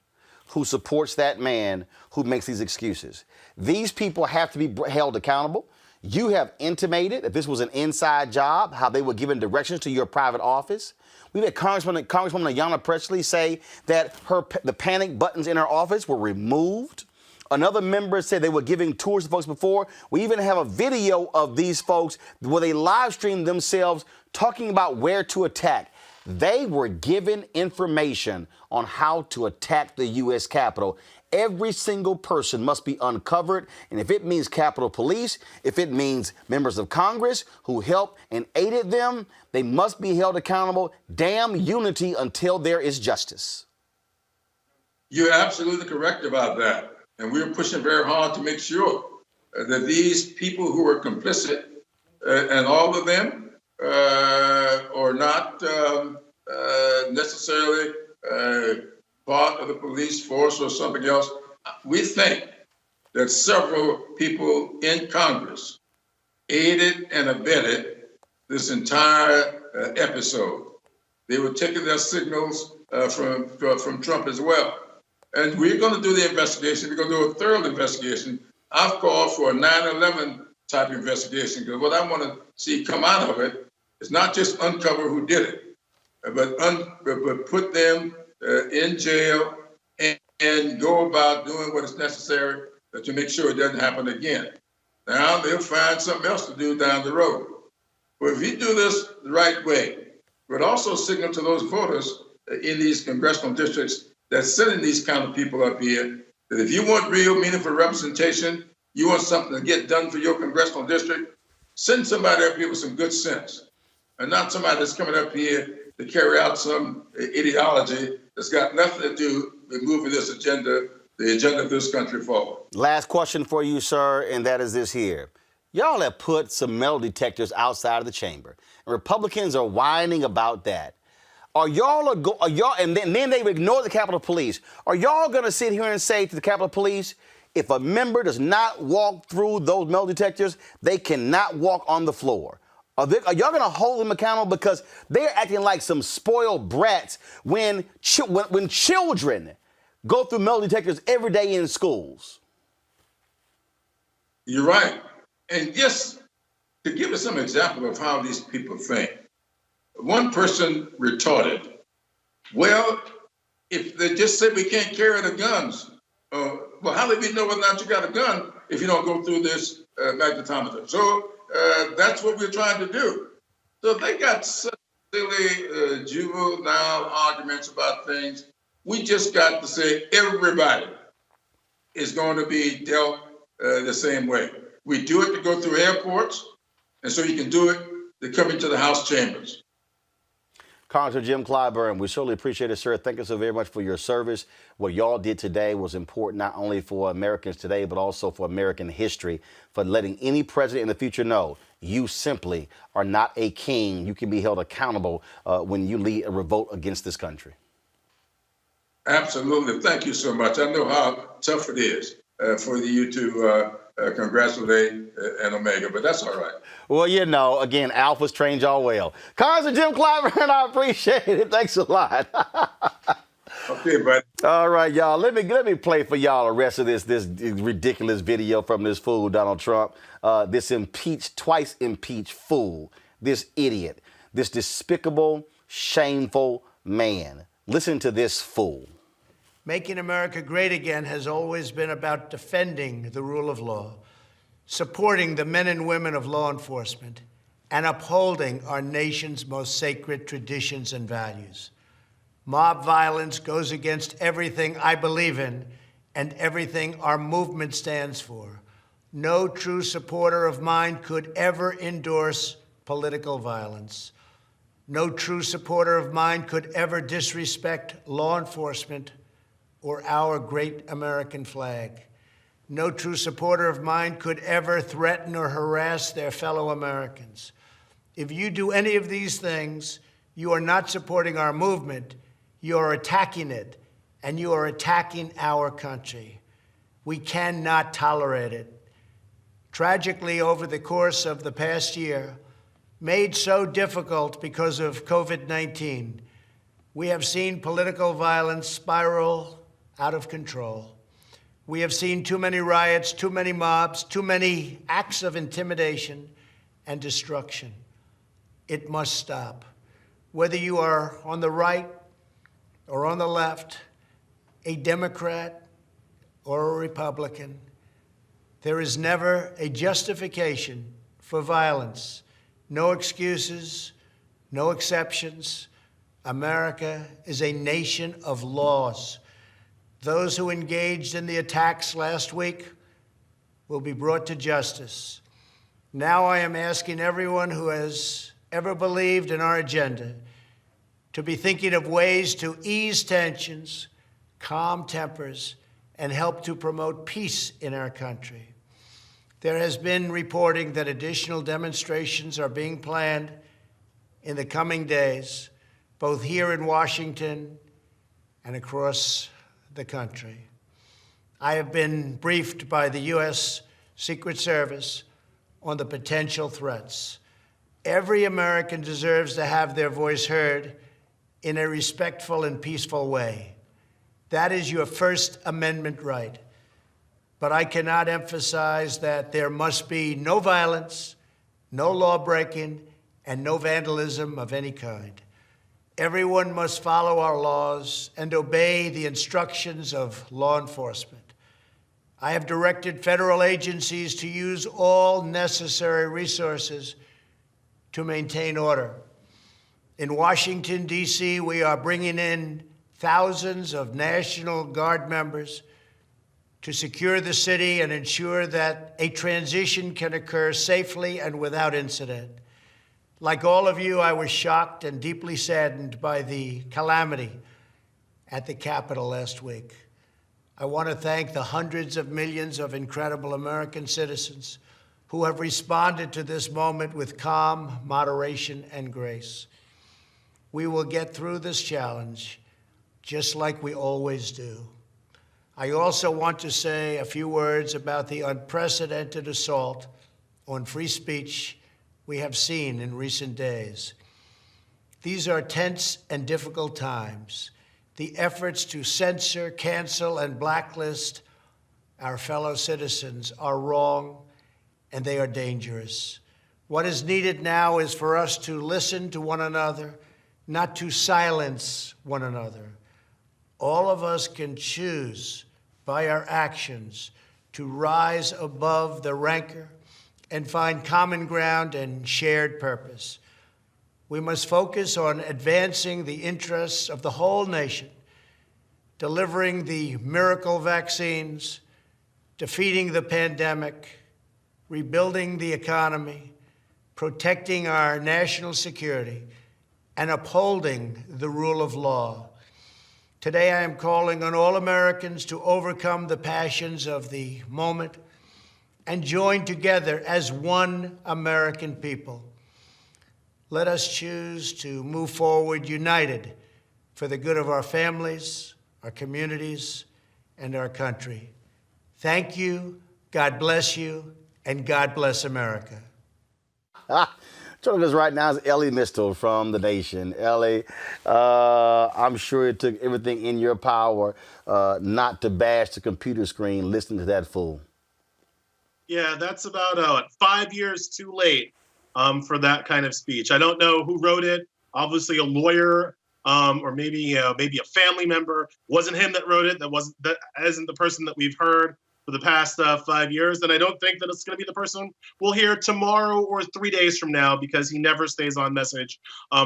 who supports that man who makes these excuses. These people have to be held accountable. You have intimated that this was an inside job, how they were given directions to your private office. We've had Congresswoman Ayanna Pressley say that the panic buttons in her office were removed. Another member said they were giving tours to folks before. We even have a video of these folks where they live streamed themselves talking about where to attack. They were given information on how to attack the U.S. Capitol. Every single person must be uncovered. And if it means Capitol Police, if it means members of Congress who helped and aided them, they must be held accountable. Damn unity until there is justice. You're absolutely correct about that. And we're pushing very hard to make sure that these people who are complicit, and all of them are not necessarily part of the police force or something else. We think that several people in Congress aided and abetted this entire episode. They were taking their signals from Trump as well. And we're going to do the investigation. We're going to do a thorough investigation. I've called for a 9/11 type investigation because what I want to see come out of it is not just uncover who did it, but put them in jail and go about doing what is necessary to make sure it doesn't happen again. Now they'll find something else to do down the road. But if you do this the right way, but also signal to those voters in these congressional districts that's sending these kind of people up here that if you want real meaningful representation, you want something to get done for your congressional district, send somebody up here with some good sense and not somebody that's coming up here to carry out some ideology that's got nothing to do with moving this agenda, the agenda of this country forward. Last question for you, sir, and that is this here. Y'all have put some metal detectors outside of the chamber. And Republicans are whining about that. And then they ignore the Capitol Police. Are y'all going to sit here and say to the Capitol Police, if a member does not walk through those metal detectors, they cannot walk on the floor? Are y'all going to hold them accountable? Because they're acting like some spoiled brats when children go through metal detectors every day in schools. You're right. And just to give us some example of how these people think, one person retorted, well, if they just say we can't carry the guns, well, how do we know whether or not you got a gun if you don't go through this magnetometer? So that's what we're trying to do. So they got such silly juvenile arguments about things. We just got to say everybody is going to be dealt the same way. We do it to go through airports, and so you can do it to come into the House chambers. Congressman Jim Clyburn, we surely appreciate it, sir. Thank you so very much for your service. What y'all did today was important not only for Americans today, but also for American history, for letting any president in the future know you simply are not a king. You can be held accountable when you lead a revolt against this country. Absolutely. Thank you so much. I know how tough it is for you to congratulate an Omega, but that's all right. Well, you know, again, Alphas trained y'all well. Congressman Jim Clyburn, I appreciate it. Thanks a lot. Okay, buddy. All right, y'all. Let me play for y'all the rest of this ridiculous video from this fool, Donald Trump. This twice impeached fool, this idiot, this despicable, shameful man. Listen to this fool. Making America great again has always been about defending the rule of law, supporting the men and women of law enforcement, and upholding our nation's most sacred traditions and values. Mob violence goes against everything I believe in and everything our movement stands for. No true supporter of mine could ever endorse political violence. No true supporter of mine could ever disrespect law enforcement or our great American flag. No true supporter of mine could ever threaten or harass their fellow Americans. If you do any of these things, you are not supporting our movement, you are attacking it, and you are attacking our country. We cannot tolerate it. Tragically, over the course of the past year, made so difficult because of COVID-19, we have seen political violence spiral out of control. We have seen too many riots, too many mobs, too many acts of intimidation and destruction. It must stop. Whether you are on the right or on the left, a Democrat or a Republican, there is never a justification for violence. No excuses, no exceptions. America is a nation of laws. Those who engaged in the attacks last week will be brought to justice. Now I am asking everyone who has ever believed in our agenda to be thinking of ways to ease tensions, calm tempers, and help to promote peace in our country. There has been reporting that additional demonstrations are being planned in the coming days, both here in Washington and across the country. I have been briefed by the U.S. Secret Service on the potential threats. Every American deserves to have their voice heard in a respectful and peaceful way. That is your First Amendment right. But I cannot emphasize that there must be no violence, no law-breaking, and no vandalism of any kind. Everyone must follow our laws and obey the instructions of law enforcement. I have directed federal agencies to use all necessary resources to maintain order. In Washington, D.C., we are bringing in thousands of National Guard members to secure the city and ensure that a transition can occur safely and without incident. Like all of you, I was shocked and deeply saddened by the calamity at the Capitol last week. I want to thank the hundreds of millions of incredible American citizens who have responded to this moment with calm, moderation, and grace. We will get through this challenge just like we always do. I also want to say a few words about the unprecedented assault on free speech we have seen in recent days. These are tense and difficult times. The efforts to censor, cancel, and blacklist our fellow citizens are wrong, and they are dangerous. What is needed now is for us to listen to one another, not to silence one another. All of us can choose by our actions to rise above the rancor and find common ground and shared purpose. We must focus on advancing the interests of the whole nation, delivering the miracle vaccines, defeating the pandemic, rebuilding the economy, protecting our national security, and upholding the rule of law. Today, I am calling on all Americans to overcome the passions of the moment and join together as one American people. Let us choose to move forward united for the good of our families, our communities, and our country. Thank you, God bless you, and God bless America. Joining us right now is Ellie Mistel from The Nation. Ellie, I'm sure it took everything in your power not to bash the computer screen listening to that fool. Yeah, that's about 5 years too late for that kind of speech. I don't know who wrote it. Obviously, a lawyer or maybe a family member. Wasn't him that wrote it. That isn't the person that we've heard for the past 5 years. And I don't think that it's going to be the person we'll hear tomorrow or 3 days from now, because he never stays on message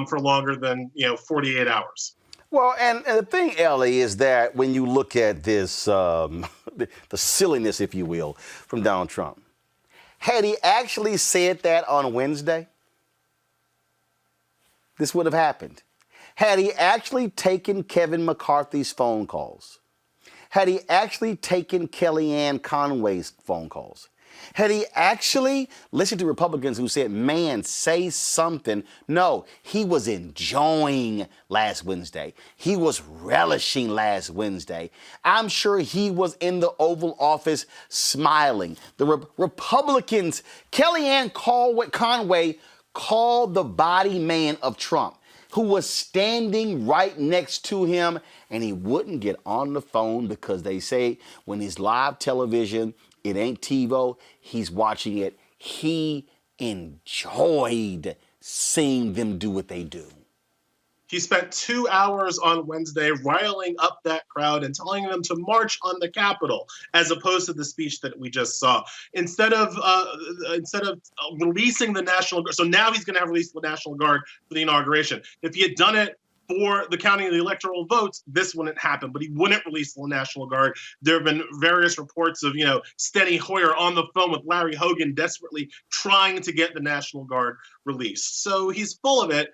for longer than 48 hours. Well, and the thing, Ellie, is that when you look at this, the silliness, if you will, from Donald Trump, had he actually said that on Wednesday, this would have happened. Had he actually taken Kevin McCarthy's phone calls, had he actually taken Kellyanne Conway's phone calls, had he actually listened to Republicans who said, man, say something? No, he was enjoying last Wednesday. He was relishing last Wednesday. I'm sure he was in the Oval Office smiling. The Republicans, Kellyanne Conway called the body man of Trump, who was standing right next to him, and he wouldn't get on the phone because they say when he's live television, it ain't TiVo, he's watching it. He enjoyed seeing them do what they do. He spent 2 hours on Wednesday riling up that crowd and telling them to march on the Capitol, as opposed to the speech that we just saw. Instead of releasing the National Guard, so now he's going to have released the National Guard for the inauguration. If he had done it for the counting of the electoral votes, this wouldn't happen, but he wouldn't release the National Guard. There have been various reports of, Steny Hoyer on the phone with Larry Hogan desperately trying to get the National Guard released. So he's full of it.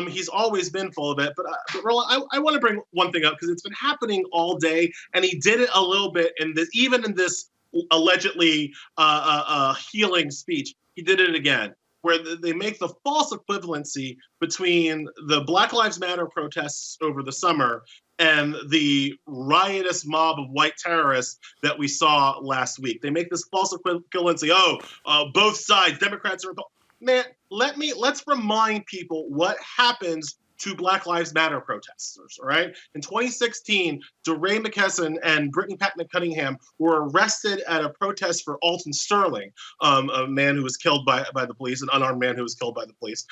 He's always been full of it. But Roland, I want to bring one thing up because it's been happening all day, and he did it a little bit in this, even in this allegedly healing speech. He did it again. where they make the false equivalency between the Black Lives Matter protests over the summer and the riotous mob of white terrorists that we saw last week. They make this false equivalency. Both sides, Democrats and Republicans. Man, let's remind people what happens to Black Lives Matter protesters, all right? In 2016, DeRay McKesson and Brittany Packnett Cunningham were arrested at a protest for Alton Sterling, a man who was killed by the police, an unarmed man who was killed by the police,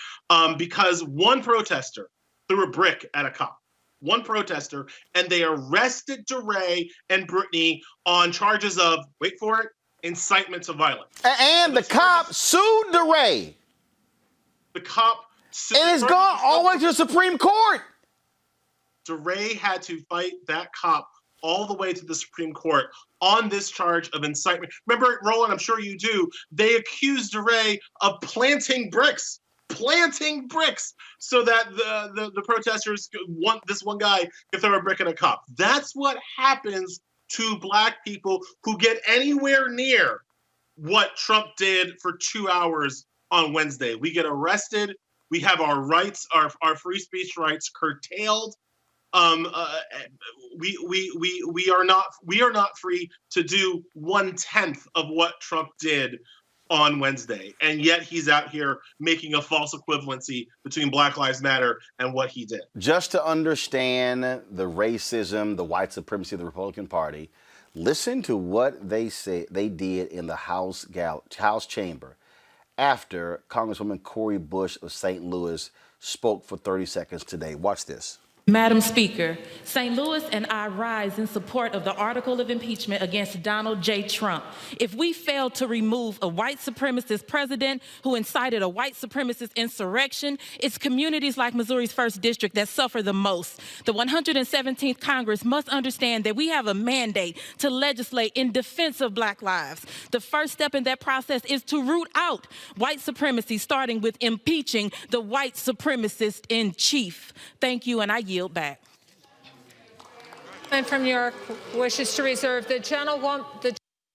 because one protester threw a brick at a cop. One protester, and they arrested DeRay and Brittany on charges of, wait for it, incitement to violence. And the cop sued DeRay. The cop sued. And it's gone all the way to the Supreme Court. DeRay had to fight that cop all the way to the Supreme Court on this charge of incitement. Remember, Roland, I'm sure you do, they accused DeRay of planting bricks so that the protesters want this one guy to throw a brick at a cop. That's what happens to Black people who get anywhere near what Trump did for 2 hours on Wednesday. We get arrested. We have our rights, our free speech rights curtailed. We are not free to do 1/10 of what Trump did on Wednesday, and yet he's out here making a false equivalency between Black Lives Matter and what he did. Just to understand the racism, the white supremacy of the Republican Party, listen to what they did in the House chamber after Congresswoman Cori Bush of St. Louis spoke for 30 seconds today. Watch this. Madam Speaker, St. Louis and I rise in support of the article of impeachment against Donald J. Trump. If we fail to remove a white supremacist president who incited a white supremacist insurrection, it's communities like Missouri's 1st District that suffer the most. The 117th Congress must understand that we have a mandate to legislate in defense of Black lives. The first step in that process is to root out white supremacy, starting with impeaching the white supremacist in chief. Thank you, and I yield back. And from New York wishes to reserve the gentlewoman.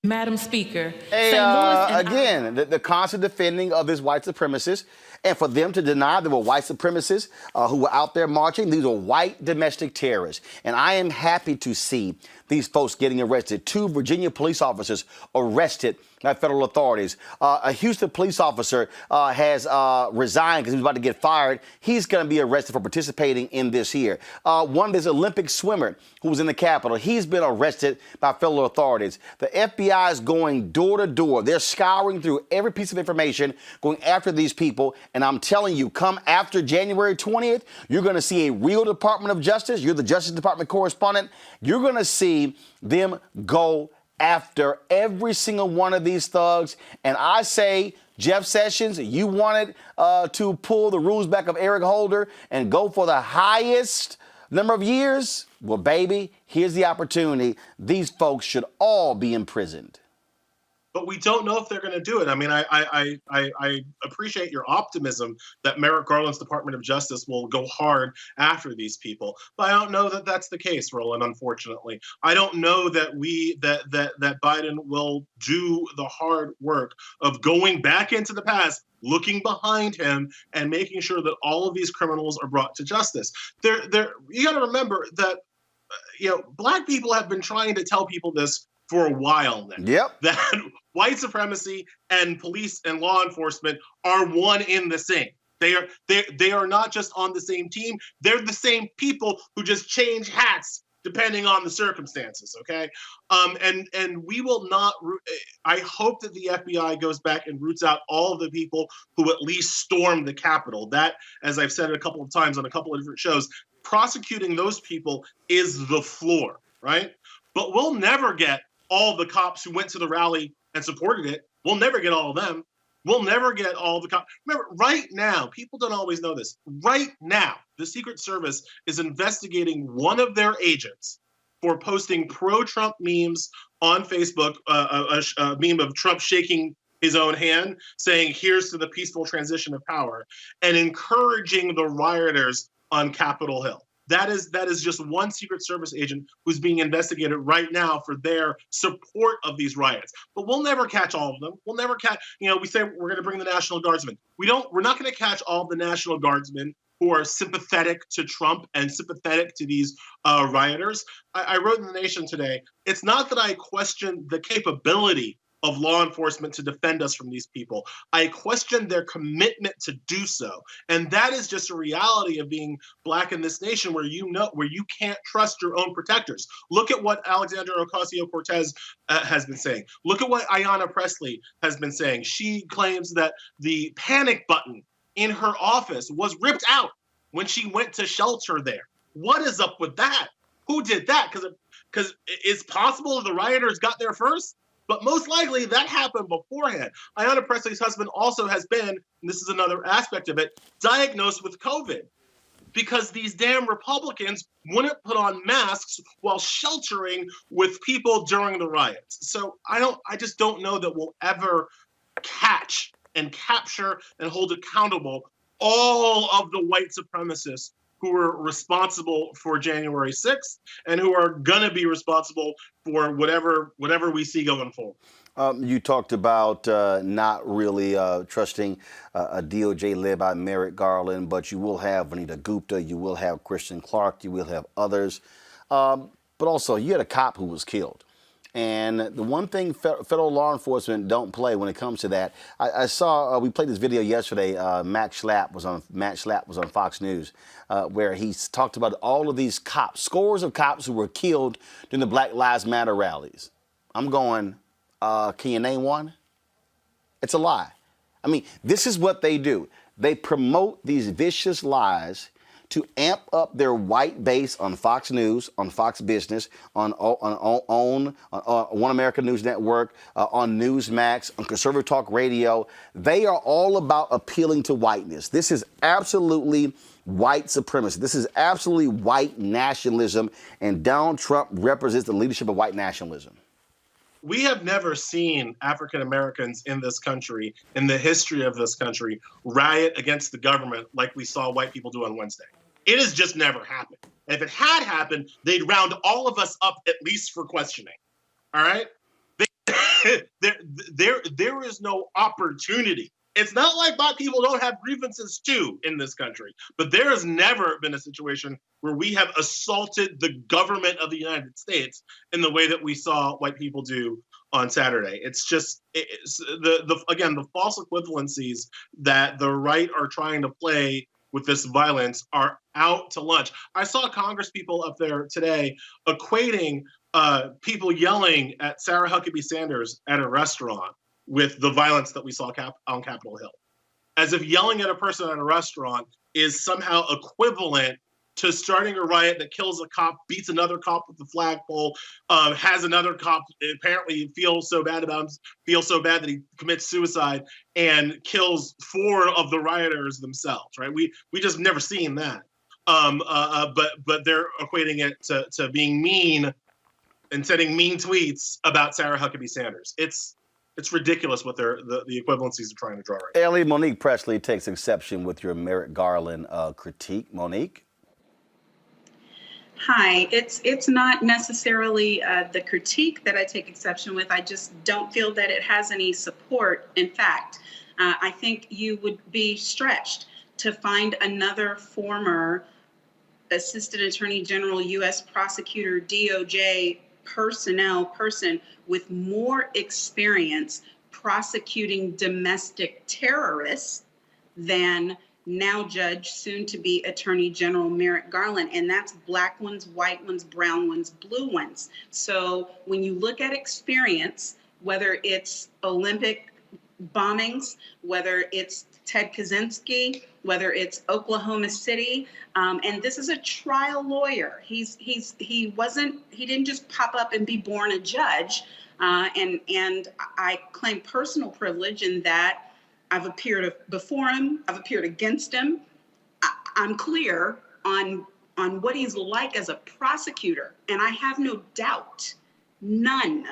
Madam Speaker, again, the constant defending of this white supremacist, and for them to deny there were white supremacists who were out there marching. These are white domestic terrorists. And I am happy to see these folks getting arrested. 2 Virginia police officers arrested by federal authorities. A Houston police officer has resigned because he was about to get fired. He's going to be arrested for participating in this here. There's an Olympic swimmer who was in the Capitol. He's been arrested by federal authorities. The FBI is going door to door. They're scouring through every piece of information, going after these people. And I'm telling you, come after January 20th, you're going to see a real Department of Justice. You're the Justice Department correspondent. You're going to see them go after every single one of these thugs. And I say, Jeff Sessions, you wanted to pull the rules back of Eric Holder and go for the highest number of years? Well, baby, here's the opportunity. These folks should all be imprisoned. But we don't know if they're going to do it. I mean, I appreciate your optimism that Merrick Garland's Department of Justice will go hard after these people. But I don't know that that's the case, Roland, unfortunately. I don't know that that Biden will do the hard work of going back into the past, looking behind him, and making sure that all of these criminals are brought to justice. You got to remember that, Black people have been trying to tell people this for a while now. Yep. That white supremacy and police and law enforcement are one in the same. They are not just on the same team. They're the same people who just change hats depending on the circumstances. Okay. And we will not. I hope that the FBI goes back and roots out all of the people who at least stormed the Capitol. That, as I've said it a couple of times on a couple of different shows, prosecuting those people is the floor, right? But we'll never get all the cops who went to the rally and supported it. We'll never get all of them. We'll never get all the cops. Remember, right now, people don't always know this. Right now, the Secret Service is investigating one of their agents for posting pro-Trump memes on Facebook, a meme of Trump shaking his own hand, saying, "Here's to the peaceful transition of power," and encouraging the rioters on Capitol Hill. That is just one Secret Service agent who's being investigated right now for their support of these riots. But we'll never catch all of them. We'll never catch, we say we're going to bring the National Guardsmen. We're not going to catch all of the National Guardsmen who are sympathetic to Trump and sympathetic to these rioters. I wrote in The Nation today, it's not that I question the capability of law enforcement to defend us from these people. I question their commitment to do so. And that is just a reality of being Black in this nation where you can't trust your own protectors. Look at what Alexandria Ocasio-Cortez has been saying. Look at what Ayanna Pressley has been saying. She claims that the panic button in her office was ripped out when she went to shelter there. What is up with that? Who did that? Because it's possible the rioters got there first, but most likely that happened beforehand. Ayanna Pressley's husband also has been, and this is another aspect of it, diagnosed with COVID because these damn Republicans wouldn't put on masks while sheltering with people during the riots. So I just don't know that we'll ever catch and capture and hold accountable all of the white supremacists who were responsible for January 6th and who are going to be responsible for whatever we see going forward. You talked about not really trusting a DOJ led by Merrick Garland, but you will have Vanita Gupta, you will have Christian Clark, you will have others. But also, you had a cop who was killed. And the one thing federal law enforcement don't play when it comes to that, I saw, we played this video yesterday, Matt Schlapp was on Fox News, where he talked about all of these cops, scores of cops who were killed during the Black Lives Matter rallies. I'm going, can you name one? It's a lie. I mean, this is what they do. They promote these vicious lies to amp up their white base on Fox News, on Fox Business, on One America News Network, on Newsmax, on Conservative Talk Radio. They are all about appealing to whiteness. This is absolutely white supremacy. This is absolutely white nationalism, and Donald Trump represents the leadership of white nationalism. We have never seen African Americans in this country, in the history of this country, riot against the government like we saw white people do on Wednesday. It has just never happened. And if it had happened, they'd round all of us up at least for questioning. All right? There is no opportunity. It's not like Black people don't have grievances too in this country, but there has never been a situation where we have assaulted the government of the United States in the way that we saw white people do on Saturday. It's just the false equivalencies that the right are trying to play with this violence are out to lunch. I saw Congress people up there today equating people yelling at Sarah Huckabee Sanders at a restaurant with the violence that we saw on Capitol Hill, as if yelling at a person at a restaurant is somehow equivalent to starting a riot that kills a cop, beats another cop with the flagpole, has another cop apparently feel so bad that he commits suicide and kills 4 of the rioters themselves. Right? We just never seen that. But they're equating it to being mean and sending mean tweets about Sarah Huckabee Sanders. It's ridiculous what the equivalencies are trying to draw right now. Ellie, Monique Presley takes exception with your Merrick Garland critique. Monique? Hi, it's not necessarily the critique that I take exception with. I just don't feel that it has any support. In fact, I think you would be stretched to find another former Assistant Attorney General, U.S. Prosecutor, DOJ person with more experience prosecuting domestic terrorists than now Judge, soon to be Attorney General Merrick Garland. And that's Black ones, white ones, brown ones, blue ones. So when you look at experience, whether it's Olympic bombings, whether it's Ted Kaczynski, whether it's Oklahoma City, and this is a trial lawyer. He didn't just pop up and be born a judge. And I claim personal privilege in that I've appeared before him, I've appeared against him. I'm clear on what he's like as a prosecutor. And I have no doubt, none,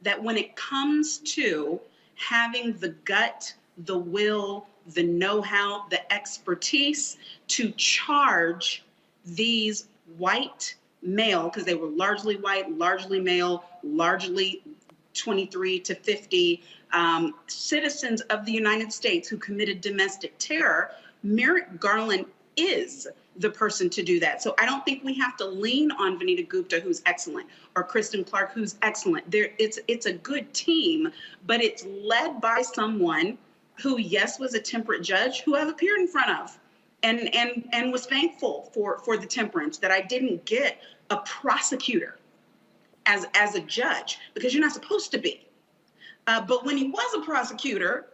that when it comes to having the gut, the will, the know-how, the expertise to charge these white male, because they were largely white, largely male, largely 23 to 50 citizens of the United States who committed domestic terror, Merrick Garland is the person to do that. So I don't think we have to lean on Vanita Gupta, who's excellent, or Kristen Clark, who's excellent. It's a good team, but it's led by someone who, yes, was a temperate judge who I've appeared in front of and was thankful for the temperance, that I didn't get a prosecutor as a judge, because you're not supposed to be. But when he was a prosecutor,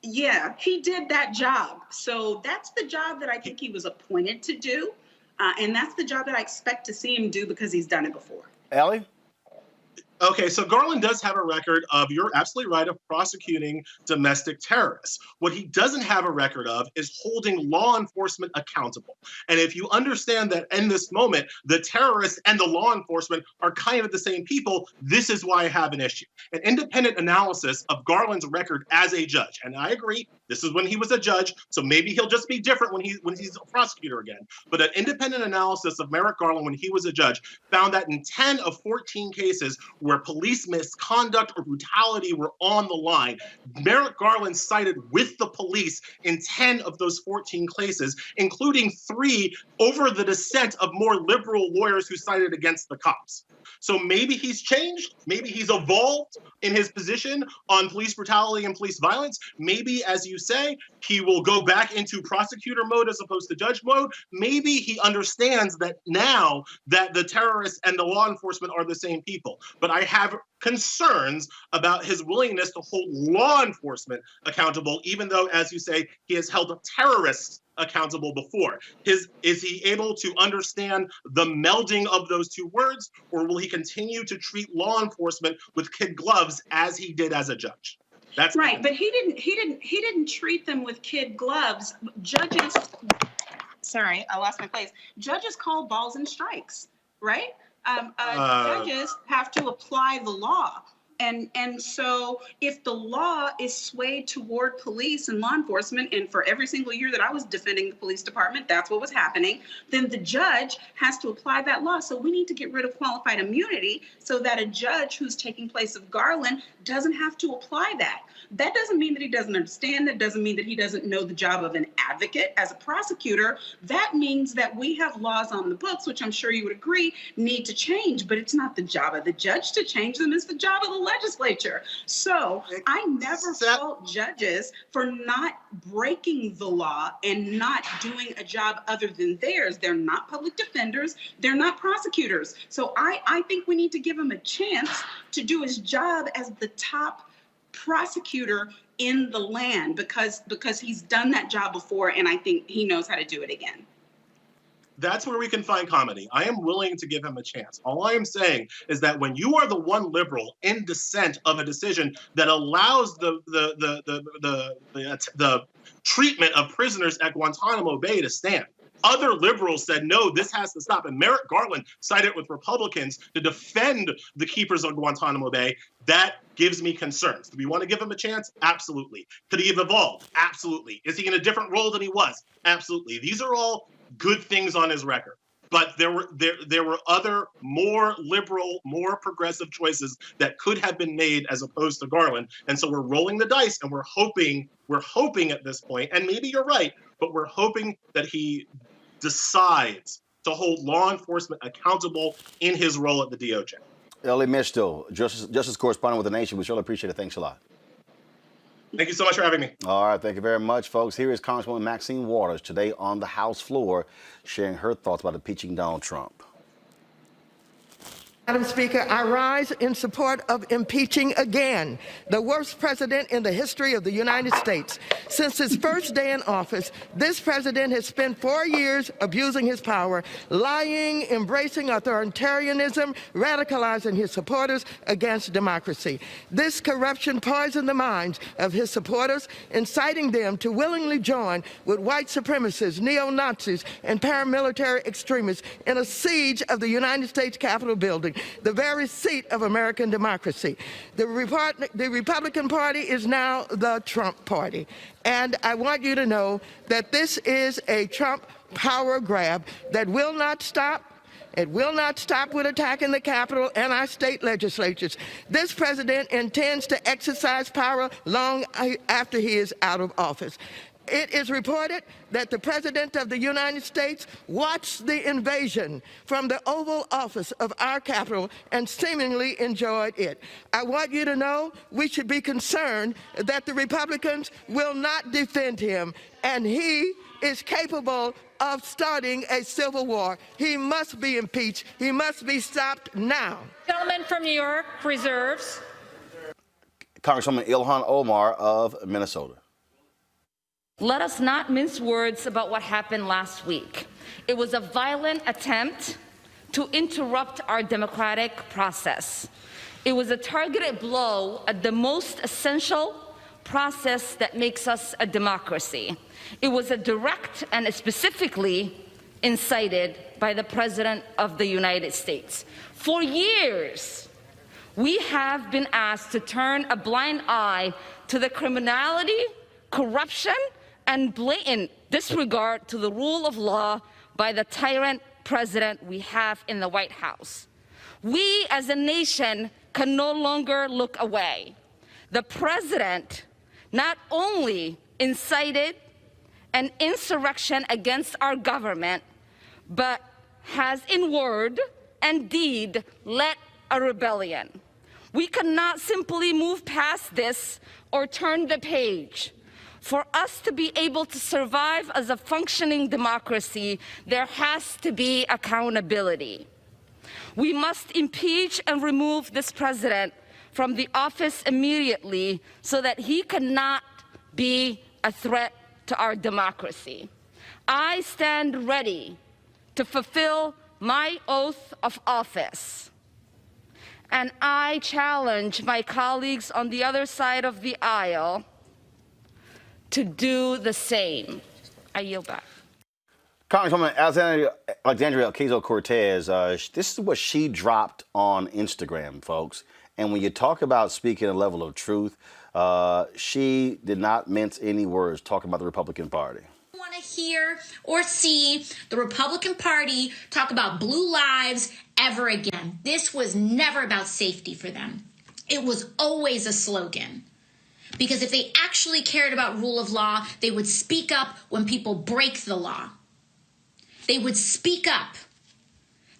yeah, he did that job. So that's the job that I think he was appointed to do. And that's the job that I expect to see him do, because he's done it before. Ellie? Okay, so Garland does have a record of, you're absolutely right, of prosecuting domestic terrorists. What he doesn't have a record of is holding law enforcement accountable. And if you understand that in this moment, the terrorists and the law enforcement are kind of the same people, this is why I have an issue. An independent analysis of Garland's record as a judge, and I agree, this is when he was a judge, so maybe he'll just be different when he's a prosecutor again. But an independent analysis of Merrick Garland when he was a judge found that in 10 of 14 cases where police misconduct or brutality were on the line, Merrick Garland sided with the police in 10 of those 14 cases, including 3 over the dissent of more liberal lawyers who sided against the cops. So maybe he's changed, maybe he's evolved in his position on police brutality and police violence. Maybe, as you say, he will go back into prosecutor mode as opposed to judge mode. Maybe he understands that now that the terrorists and the law enforcement are the same people. But I have concerns about his willingness to hold law enforcement accountable, even though, as you say, he has held terrorists accountable before. Is he able to understand the melding of those two words, or will he continue to treat law enforcement with kid gloves as he did as a judge? That's right, but he didn't treat them with kid gloves. Judges, sorry, I lost my place. Judges call balls and strikes, right? Judges have to apply the law. And so if the law is swayed toward police and law enforcement, and for every single year that I was defending the police department, that's what was happening, then the judge has to apply that law. So we need to get rid of qualified immunity so that a judge who's taking place of Garland doesn't have to apply that. That doesn't mean that he doesn't understand. That doesn't mean that he doesn't know the job of an advocate as a prosecutor. That means that we have laws on the books, which I'm sure you would agree need to change, but it's not the job of the judge to change them. It's the job of the legislature. So I never fault judges for not breaking the law and not doing a job other than theirs. They're not public defenders. They're not prosecutors. So I think we need to give him a chance to do his job as the top prosecutor in the land, because he's done that job before, and I think he knows how to do it again. That's where we can find comedy. I am willing to give him a chance. All I am saying is that when you are the one liberal in dissent of a decision that allows the treatment of prisoners at Guantanamo Bay to stand, other liberals said, no, this has to stop. And Merrick Garland sided with Republicans to defend the keepers of Guantanamo Bay. That gives me concerns. Do we want to give him a chance? Absolutely. Could he have evolved? Absolutely. Is he in a different role than he was? Absolutely. These are all good things on his record. But there were other more liberal, more progressive choices that could have been made as opposed to Garland. And so we're rolling the dice, and we're hoping at this point, and maybe you're right, but we're hoping that he decides to hold law enforcement accountable in his role at the DOJ. Ellie Misto, Justice Correspondent with The Nation. We surely appreciate it. Thanks a lot. Thank you so much for having me. All right, thank you very much, folks. Here is Congresswoman Maxine Waters today on the House floor sharing her thoughts about impeaching Donald Trump. Madam Speaker, I rise in support of impeaching again the worst president in the history of the United States. Since his first day in office, this president has spent 4 years abusing his power, lying, embracing authoritarianism, radicalizing his supporters against democracy. This corruption poisoned the minds of his supporters, inciting them to willingly join with white supremacists, neo-Nazis, and paramilitary extremists in a siege of the United States Capitol building, the very seat of American democracy. The Republican Party is now the Trump Party. And I want you to know that this is a Trump power grab that will not stop. It will not stop with attacking the Capitol and our state legislatures. This president intends to exercise power long after he is out of office. It is reported that the President of the United States watched the invasion from the Oval Office of our Capitol and seemingly enjoyed it. I want you to know we should be concerned that the Republicans will not defend him, and he is capable of starting a civil war. He must be impeached. He must be stopped now. Gentleman from New York reserves. Congresswoman Ilhan Omar of Minnesota. Let us not mince words about what happened last week. It was a violent attempt to interrupt our democratic process. It was a targeted blow at the most essential process that makes us a democracy. It was a direct and specifically incited by the President of the United States. For years, we have been asked to turn a blind eye to the criminality, corruption, and blatant disregard to the rule of law by the tyrant president we have in the White House. We as a nation can no longer look away. The president not only incited an insurrection against our government, but has in word and deed led a rebellion. We cannot simply move past this or turn the page. For us to be able to survive as a functioning democracy, there has to be accountability. We must impeach and remove this president from the office immediately so that he cannot be a threat to our democracy. I stand ready to fulfill my oath of office, and I challenge my colleagues on the other side of the aisle to do the same. I yield back. Congresswoman Alexandria Ocasio-Cortez, this is what she dropped on Instagram, folks. And when you talk about speaking a level of truth, she did not mince any words talking about the Republican Party. I want to hear or see the Republican Party talk about blue lives ever again. This was never about safety for them. It was always a slogan. Because if they actually cared about rule of law, they would speak up when people break the law. They would speak up.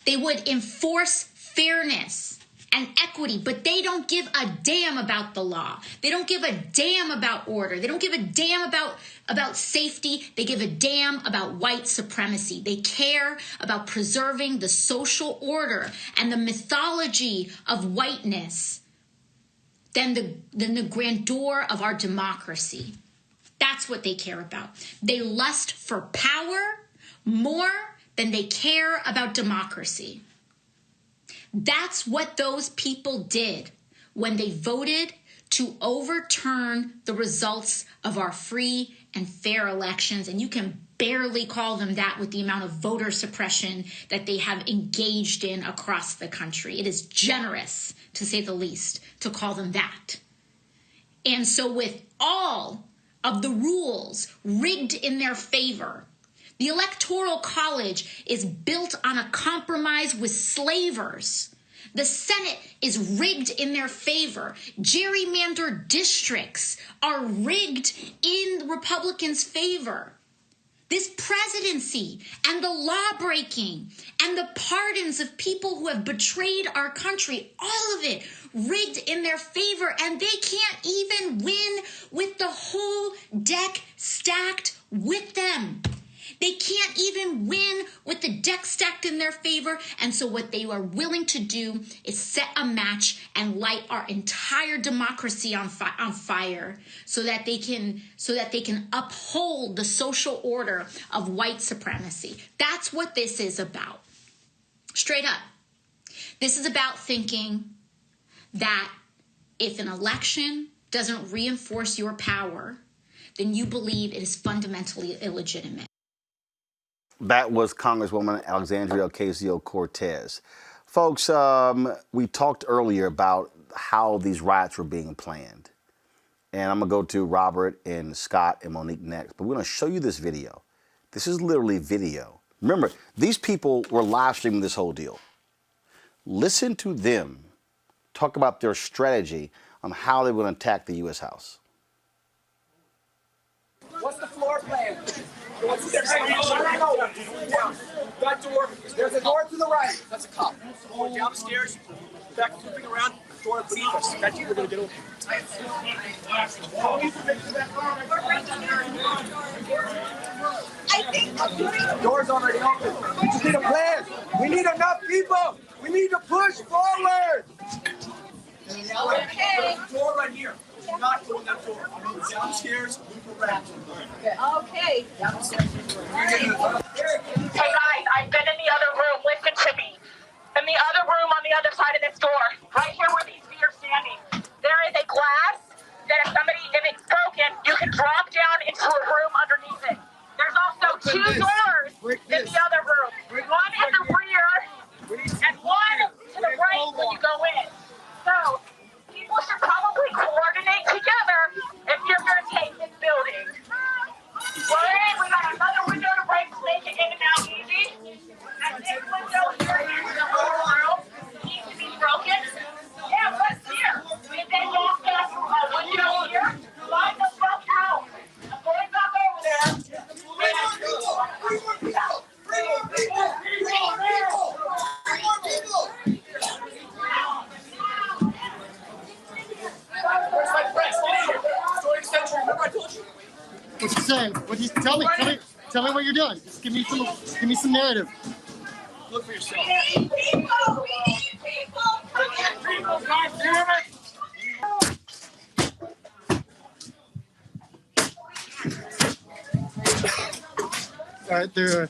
They would enforce fairness and equity, but they don't give a damn about the law. They don't give a damn about order. They don't give a damn about safety. They give a damn about white supremacy. They care about preserving the social order and the mythology of whiteness than the grandeur of our democracy. That's what they care about. They lust for power more than they care about democracy. That's what those people did when they voted to overturn the results of our free and fair elections. And you can barely call them that with the amount of voter suppression that they have engaged in across the country. It is generous, to say the least, to call them that. And so with all of the rules rigged in their favor, the Electoral College is built on a compromise with slavers. The Senate is rigged in their favor. Gerrymandered districts are rigged in the Republicans' favor. This presidency and the law breaking and the pardons of people who have betrayed our country, all of it rigged in their favor, and they can't even win with the whole deck stacked with them. They can't even win with the deck stacked in their favor. And so what they are willing to do is set a match and light our entire democracy on fire so that they can uphold the social order of white supremacy. That's what this is about. Straight up. This is about thinking that if an election doesn't reinforce your power, then you believe it is fundamentally illegitimate. That was Congresswoman Alexandria Ocasio-Cortez. Folks, we talked earlier about how these riots were being planned. And I'm going to go to Robert and Scott and Monique next. But we're going to show you this video. This is literally video. Remember, these people were live streaming this whole deal. Listen to them talk about their strategy on how they will attack the U.S. House. What's the floor plan? What's their Got door. There's a door to the right. That's a cop. Going down the stairs, back looping around, door beneath us. That's you. We're going to get over. The door's already open. We just need a plan. We need enough people. We need to push forward. Okay. Door right here. Not going that door. Downstairs, loop around. Okay. Downstairs. Hey guys, I've been in the other room. Listen to me. In the other room on the other side of this door, right here where these feet are standing, there is a glass that if it's broken, you can drop down into a room underneath it. There's also two doors in the other room. One in the rear and one to the right when you go in. So people should probably coordinate together if you're going to take this building. Right, we got another window to break to make it in and out easy. And this window here in the whole room needs to be broken. Yeah, what's here? And then you also have a window here. Line the fuck out. I'm going back over there. Bring more people! Bring more people! Bring more people! Bring more people! Bring more people! Where's my press? Story extension. Remember I told you? What you saying? What you tell me? Tell me what you're doing. Just give me some narrative. Look for yourself. We need people! We need people! People, God damn it! All right, there.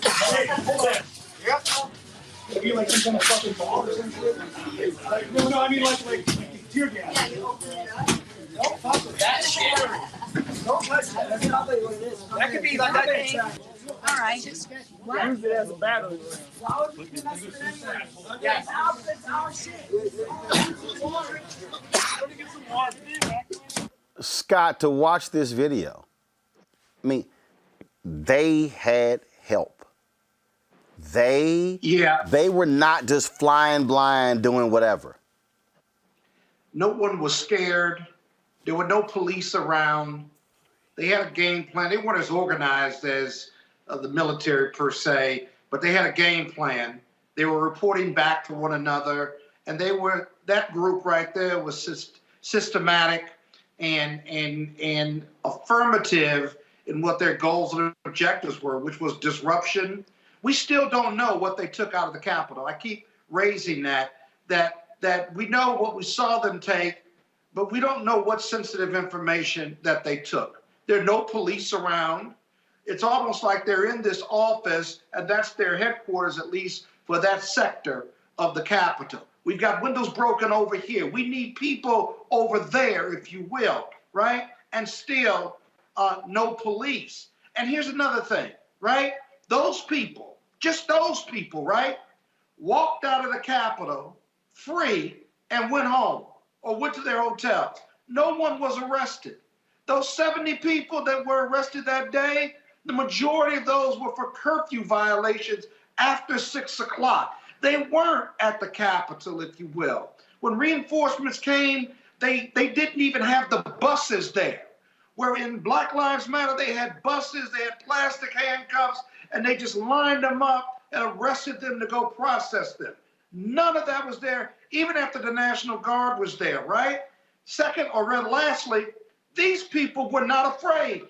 Hey, hold on. Yep. Maybe like some kind of fucking ball or some shit. No, I mean like tear gas. Don't fuck with that shit. Don't touch that. That's not what it is. That could be like that thing. All right. Use it as a battle. Yes. Our shit. Scott, to watch this video, I mean, they had help. They were not just flying blind doing whatever. No one was scared. There were no police around. They had a game plan. They weren't as organized as the military per se, but they had a game plan. They were reporting back to one another, and that group right there was systematic and affirmative in what their goals and objectives were, which was disruption. We still don't know what they took out of the Capitol. I keep raising that we know what we saw them take, but we don't know what sensitive information that they took. There are no police around. It's almost like they're in this office, and that's their headquarters, at least for that sector of the Capitol. We've got windows broken over here. We need people over there, if you will, right? And still no police. And here's another thing, right? Those people, just those people, right, walked out of the Capitol free and went home or went to their hotels. No one was arrested. Those 70 people that were arrested that day, the majority of those were for curfew violations after 6 o'clock. They weren't at the Capitol, if you will. When reinforcements came, they didn't even have the buses there. Where in Black Lives Matter, they had buses, they had plastic handcuffs, and they just lined them up and arrested them to go process them. None of that was there, even after the National Guard was there, right? Second, or lastly, these people were not afraid.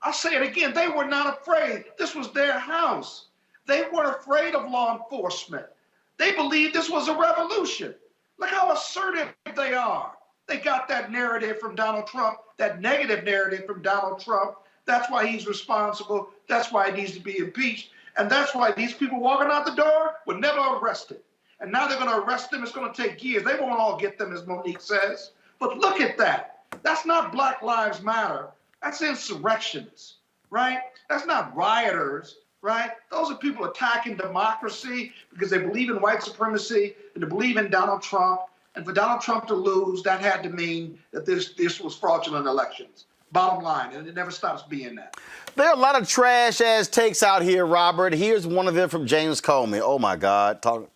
I'll say it again, they were not afraid. This was their house. They weren't afraid of law enforcement. They believed this was a revolution. Look how assertive they are. They got that narrative from Donald Trump, that negative narrative from Donald Trump. That's why he's responsible. That's why he needs to be impeached. And that's why these people walking out the door were never arrested. And now they're going to arrest them. It's going to take years. They won't all get them, as Monique says. But look at that. That's not Black Lives Matter. That's insurrectionists, right? That's not rioters, right? Those are people attacking democracy because they believe in white supremacy and they believe in Donald Trump And for Donald Trump to lose, that had to mean that this was fraudulent elections. Bottom line, and it never stops being that. There are a lot of trash-ass takes out here, Robert. Here's one of them from James Comey. Oh, my God. Biden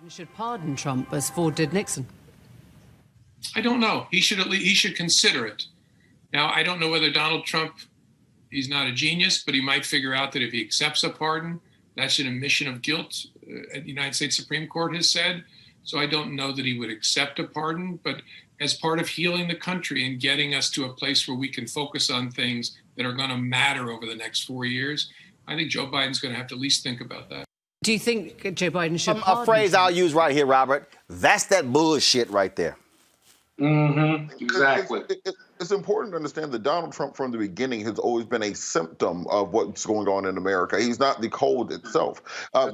should pardon Trump as Ford did Nixon. I don't know. He should consider it. Now, I don't know whether Donald Trump, he's not a genius, but he might figure out that if he accepts a pardon, that's an admission of guilt, the United States Supreme Court has said. So I don't know that he would accept a pardon, but as part of healing the country and getting us to a place where we can focus on things that are going to matter over the next 4 years, I think Joe Biden's going to have to at least think about that. Do you think Joe Biden should A phrase I'll use right here, Robert. That's that bullshit right there. Mm-hmm. Exactly. It's important to understand that Donald Trump from the beginning has always been a symptom of what's going on in America. He's not the cold itself.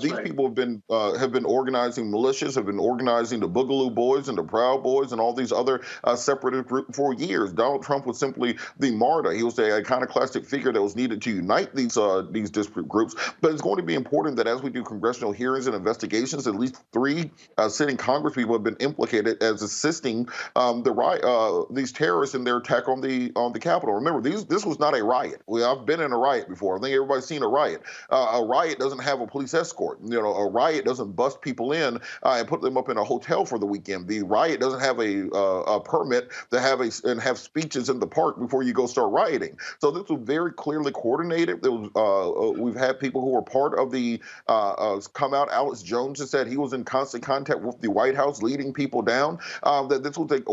These people have been organizing militias, have been organizing the Boogaloo Boys and the Proud Boys and all these other separatist groups for years. Donald Trump was simply the martyr. He was a iconoclastic figure that was needed to unite these disparate groups. But it's going to be important that as we do congressional hearings and investigations, at least 3 sitting Congress people have been implicated as assisting these terrorists in their attack on the Capitol. Remember, this was not a riot. I've been in a riot before. I think everybody's seen a riot. A riot doesn't have a police escort. A riot doesn't bust people in and put them up in a hotel for the weekend. The riot doesn't have a permit to have speeches in the park before you go start rioting. So this was very clearly coordinated. We've had people who were part of the come out. Alex Jones has said he was in constant contact with the White House, leading people down. That this was an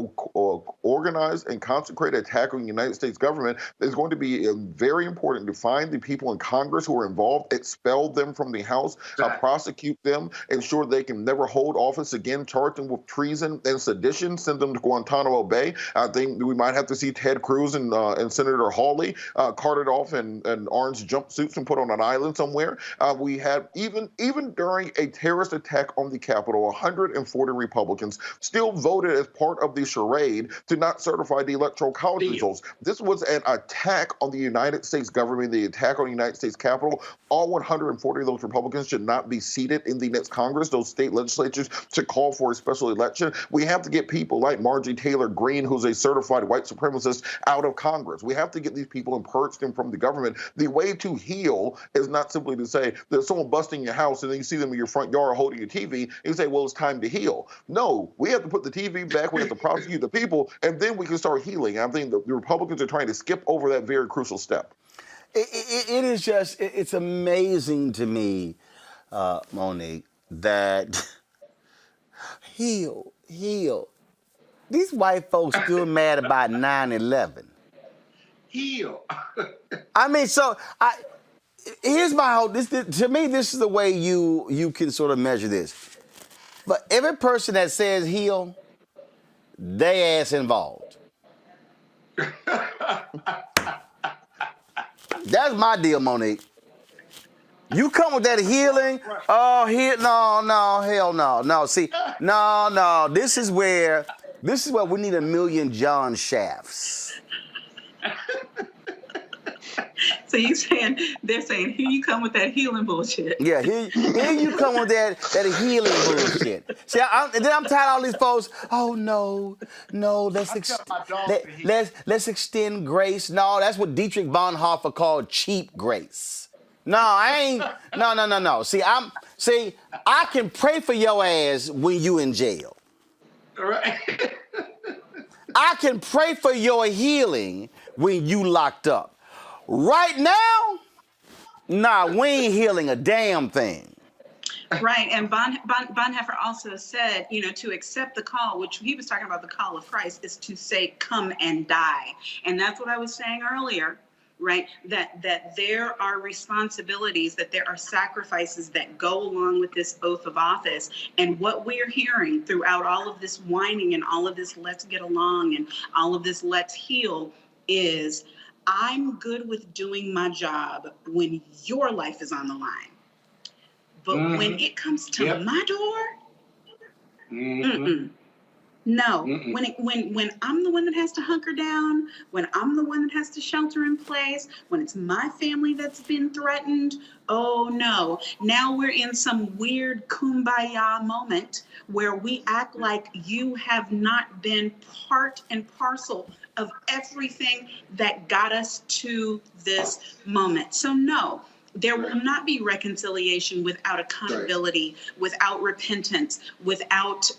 organized and concentrated attack on the United States government. Is going to be very important to find the people in Congress who are involved, expel them from the House, prosecute them, ensure they can never hold office again, charge them with treason and sedition, send them to Guantanamo Bay. I think we might have to see Ted Cruz and Senator Hawley carted off in orange jumpsuits and put on an island somewhere. We had even during a terrorist attack on the Capitol, 140 Republicans still voted as part of the charade to not certify the Electoral College results. This was an attack on the United States government, the attack on the United States Capitol. All 140 of those Republicans should not be seated in the next Congress. Those state legislatures should call for a special election. We have to get people like Marjorie Taylor Greene, who's a certified white supremacist, out of Congress. We have to get these people and purge them from the government. The way to heal is not simply to say there's someone busting your house and then you see them in your front yard holding your TV and you say, well, it's time to heal. No, we have to put the TV back. We have to prosecute the people, and then we can start healing. I think the Republicans are trying to skip over that very crucial step. It is just, it's amazing to me, Monique, that heal. These white folks still mad about 9/11. Heal. I mean, here's my whole, to me, this is the way you can sort of measure this. But every person that says heal, they ass involved. That's my deal, Monique. You come with that healing, hell no. See, no. This is where we need 1 million John Shafts. So they're saying, here you come with that healing bullshit. Yeah, here you come with that healing bullshit. See, then I'm tired of all these folks. Oh no, let's extend grace. No, that's what Dietrich Bonhoeffer called cheap grace. No, I ain't. No. See, I can pray for your ass when you in jail. All right. I can pray for your healing when you locked up. Right now, nah, we ain't healing a damn thing. Right, and Bonhoeffer also said, to accept the call, which he was talking about the call of Christ, is to say, come and die. And that's what I was saying earlier, right, that there are responsibilities, that there are sacrifices that go along with this oath of office. And what we're hearing throughout all of this whining and all of this let's get along and all of this let's heal is, I'm good with doing my job when your life is on the line. But when it comes to my door, No, when I'm the one that has to hunker down, when I'm the one that has to shelter in place, when it's my family that's been threatened, oh no. Now we're in some weird kumbaya moment where we act like you have not been part and parcel of everything that got us to this moment. So no, there will not be reconciliation without accountability, without repentance, without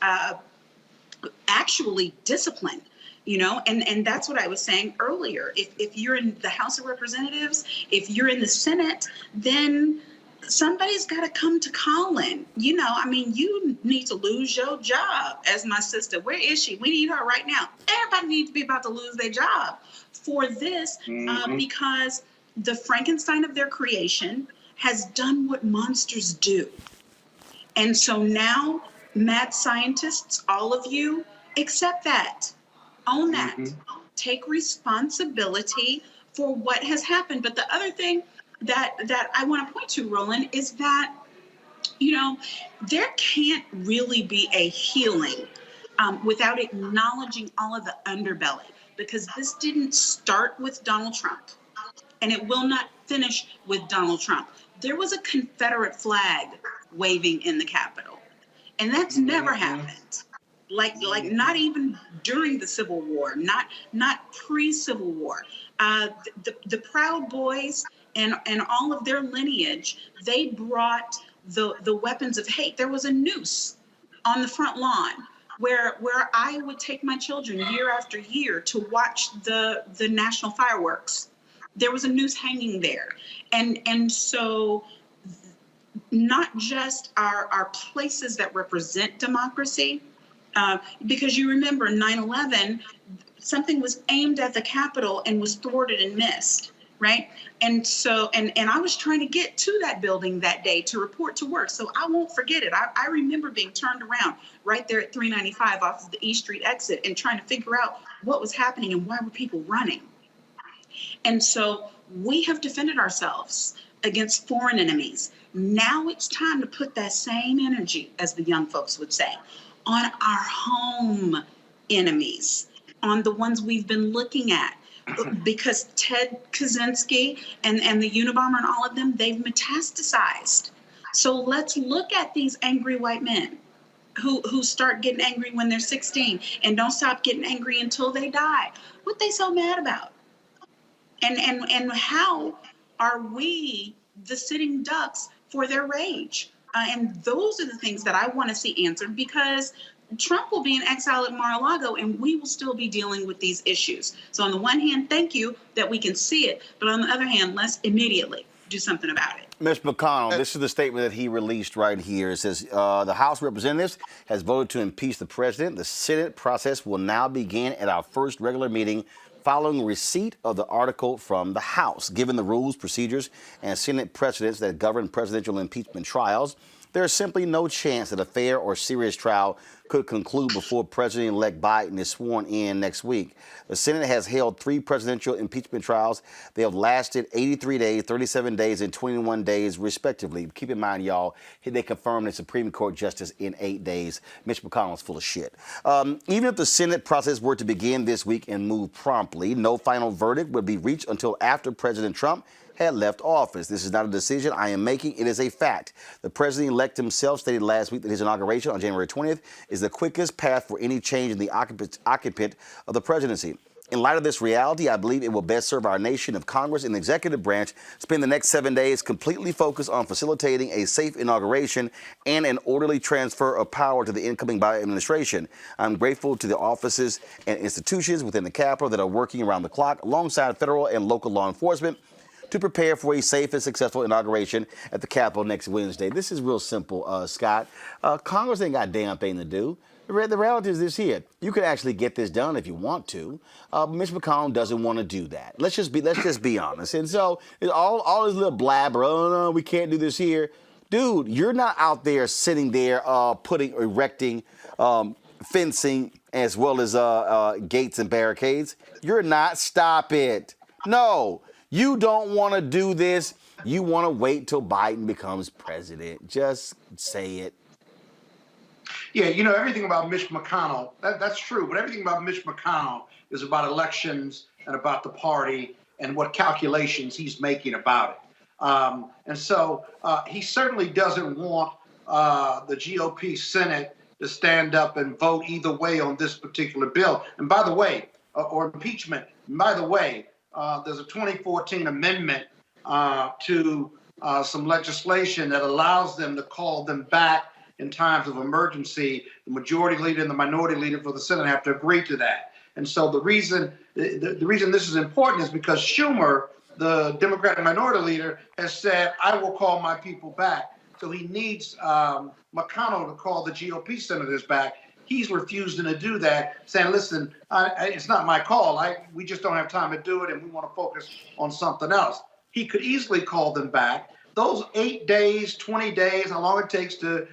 actually discipline, and that's what I was saying earlier. If you're in the House of Representatives, if you're in the Senate, then somebody's got to come to Colin. You need to lose your job. As my sister, where is she? We need her right now. Everybody needs to be about to lose their job for this, because the Frankenstein of their creation has done what monsters do. And so now, mad scientists, all of you, accept that, own that, take responsibility for what has happened. But the other thing that I want to point to, Roland, is that, there can't really be a healing without acknowledging all of the underbelly, because this didn't start with Donald Trump, and it will not finish with Donald Trump. There was a Confederate flag waving in the Capitol. And that's never happened. Like not even during the Civil War, not pre-Civil War. The Proud Boys and all of their lineage, they brought the weapons of hate. There was a noose on the front lawn where I would take my children year after year to watch the national fireworks. There was a noose hanging there. And so not just our places that represent democracy, because you remember 9/11, something was aimed at the Capitol and was thwarted and missed, right? And so, and I was trying to get to that building that day to report to work, so I won't forget it. I remember being turned around right there at 395 off of the East Street exit and trying to figure out what was happening and why were people running. And so we have defended ourselves against foreign enemies. Now it's time to put that same energy, as the young folks would say, on our home enemies, on the ones we've been looking at. Because Ted Kaczynski and the Unabomber and all of them, they've metastasized. So let's look at these angry white men who start getting angry when they're 16 and don't stop getting angry until they die. What they so mad about? And how are we the sitting ducks for their rage? And those are the things that I want to see answered, because Trump will be in exile at Mar-a-Lago and we will still be dealing with these issues. So on the one hand, thank you that we can see it. But on the other hand, let's immediately do something about it. Mr. McConnell, this is the statement that he released right here. It says, the House of Representatives has voted to impeach the president. The Senate process will now begin at our first regular meeting following receipt of the article from the House. Given the rules, procedures, and Senate precedents that govern presidential impeachment trials, there is simply no chance that a fair or serious trial could conclude before President-elect Biden is sworn in next week. The Senate has held 3 presidential impeachment trials. They have lasted 83 days, 37 days, and 21 days, respectively. Keep in mind, y'all, they confirmed a Supreme Court justice in 8 days. Mitch McConnell's full of shit. Even if the Senate process were to begin this week and move promptly, no final verdict would be reached until after President Trump had left office. This is not a decision I am making. It is a fact. The president-elect himself stated last week that his inauguration on January 20th is the quickest path for any change in the occupant of the presidency. In light of this reality, I believe it will best serve our nation if Congress and the executive branch spend the next 7 days completely focused on facilitating a safe inauguration and an orderly transfer of power to the incoming Biden administration. I'm grateful to the offices and institutions within the Capitol that are working around the clock alongside federal and local law enforcement to prepare for a safe and successful inauguration at the Capitol next Wednesday. This is real simple, Scott. Congress ain't got a damn thing to do. The reality is this here. You could actually get this done if you want to. Mitch McConnell doesn't want to do that. Let's just be honest. And so all this little blabber, oh no, we can't do this here. Dude, you're not out there sitting there erecting fencing as well as gates and barricades. You're not. Stop it. No. You don't want to do this. You want to wait till Biden becomes president. Just say it. Yeah, everything about Mitch McConnell, that's true, but everything about Mitch McConnell is about elections and about the party and what calculations he's making about it. And so he certainly doesn't want the GOP Senate to stand up and vote either way on this particular bill. And by the way, or impeachment, and by the way, there's a 2014 amendment to some legislation that allows them to call them back in times of emergency. The majority leader and the minority leader for the Senate have to agree to that. And so the reason this is important is because Schumer, the Democratic minority leader, has said, I will call my people back. So he needs McConnell to call the GOP senators back. He's refusing to do that, saying, listen, it's not my call. We just don't have time to do it, and we want to focus on something else. He could easily call them back. Those 8 days, 20 days, how long it takes to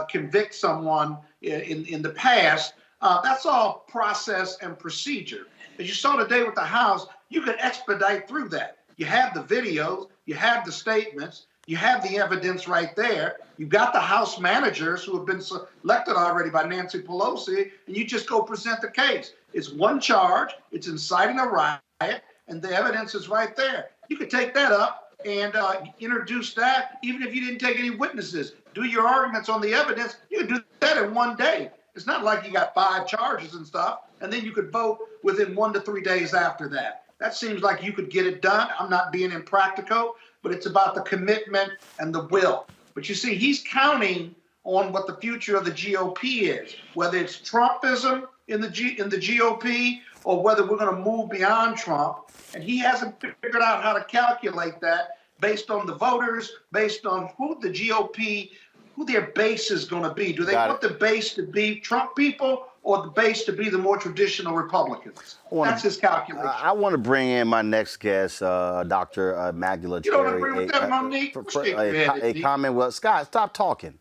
convict someone in the past, that's all process and procedure. As you saw today with the House, you can expedite through that. You have the videos, you have the statements, you have the evidence right there. You've got the House managers who have been selected already by Nancy Pelosi, and you just go present the case. It's one charge, it's inciting a riot, and the evidence is right there. You could take that up and introduce that even if you didn't take any witnesses. Do your arguments on the evidence. You can do that in one day. It's not like you got 5 charges and stuff, and then you could vote within 1 to 3 days after that. That seems like you could get it done. I'm not being impractical, but it's about the commitment and the will. But you see, he's counting on what the future of the GOP is, whether it's Trumpism in the GOP or whether we're going to move beyond Trump. And he hasn't figured out how to calculate that based on the voters, based on who the GOP, who their base is going to be. Do they want the base to be Trump people or the base to be the more traditional Republicans? That's his calculation. I want to bring in my next guest, Dr. Magdala You Cherry. don't agree with that, Monique? A Commonwealth, Scott, stop talking.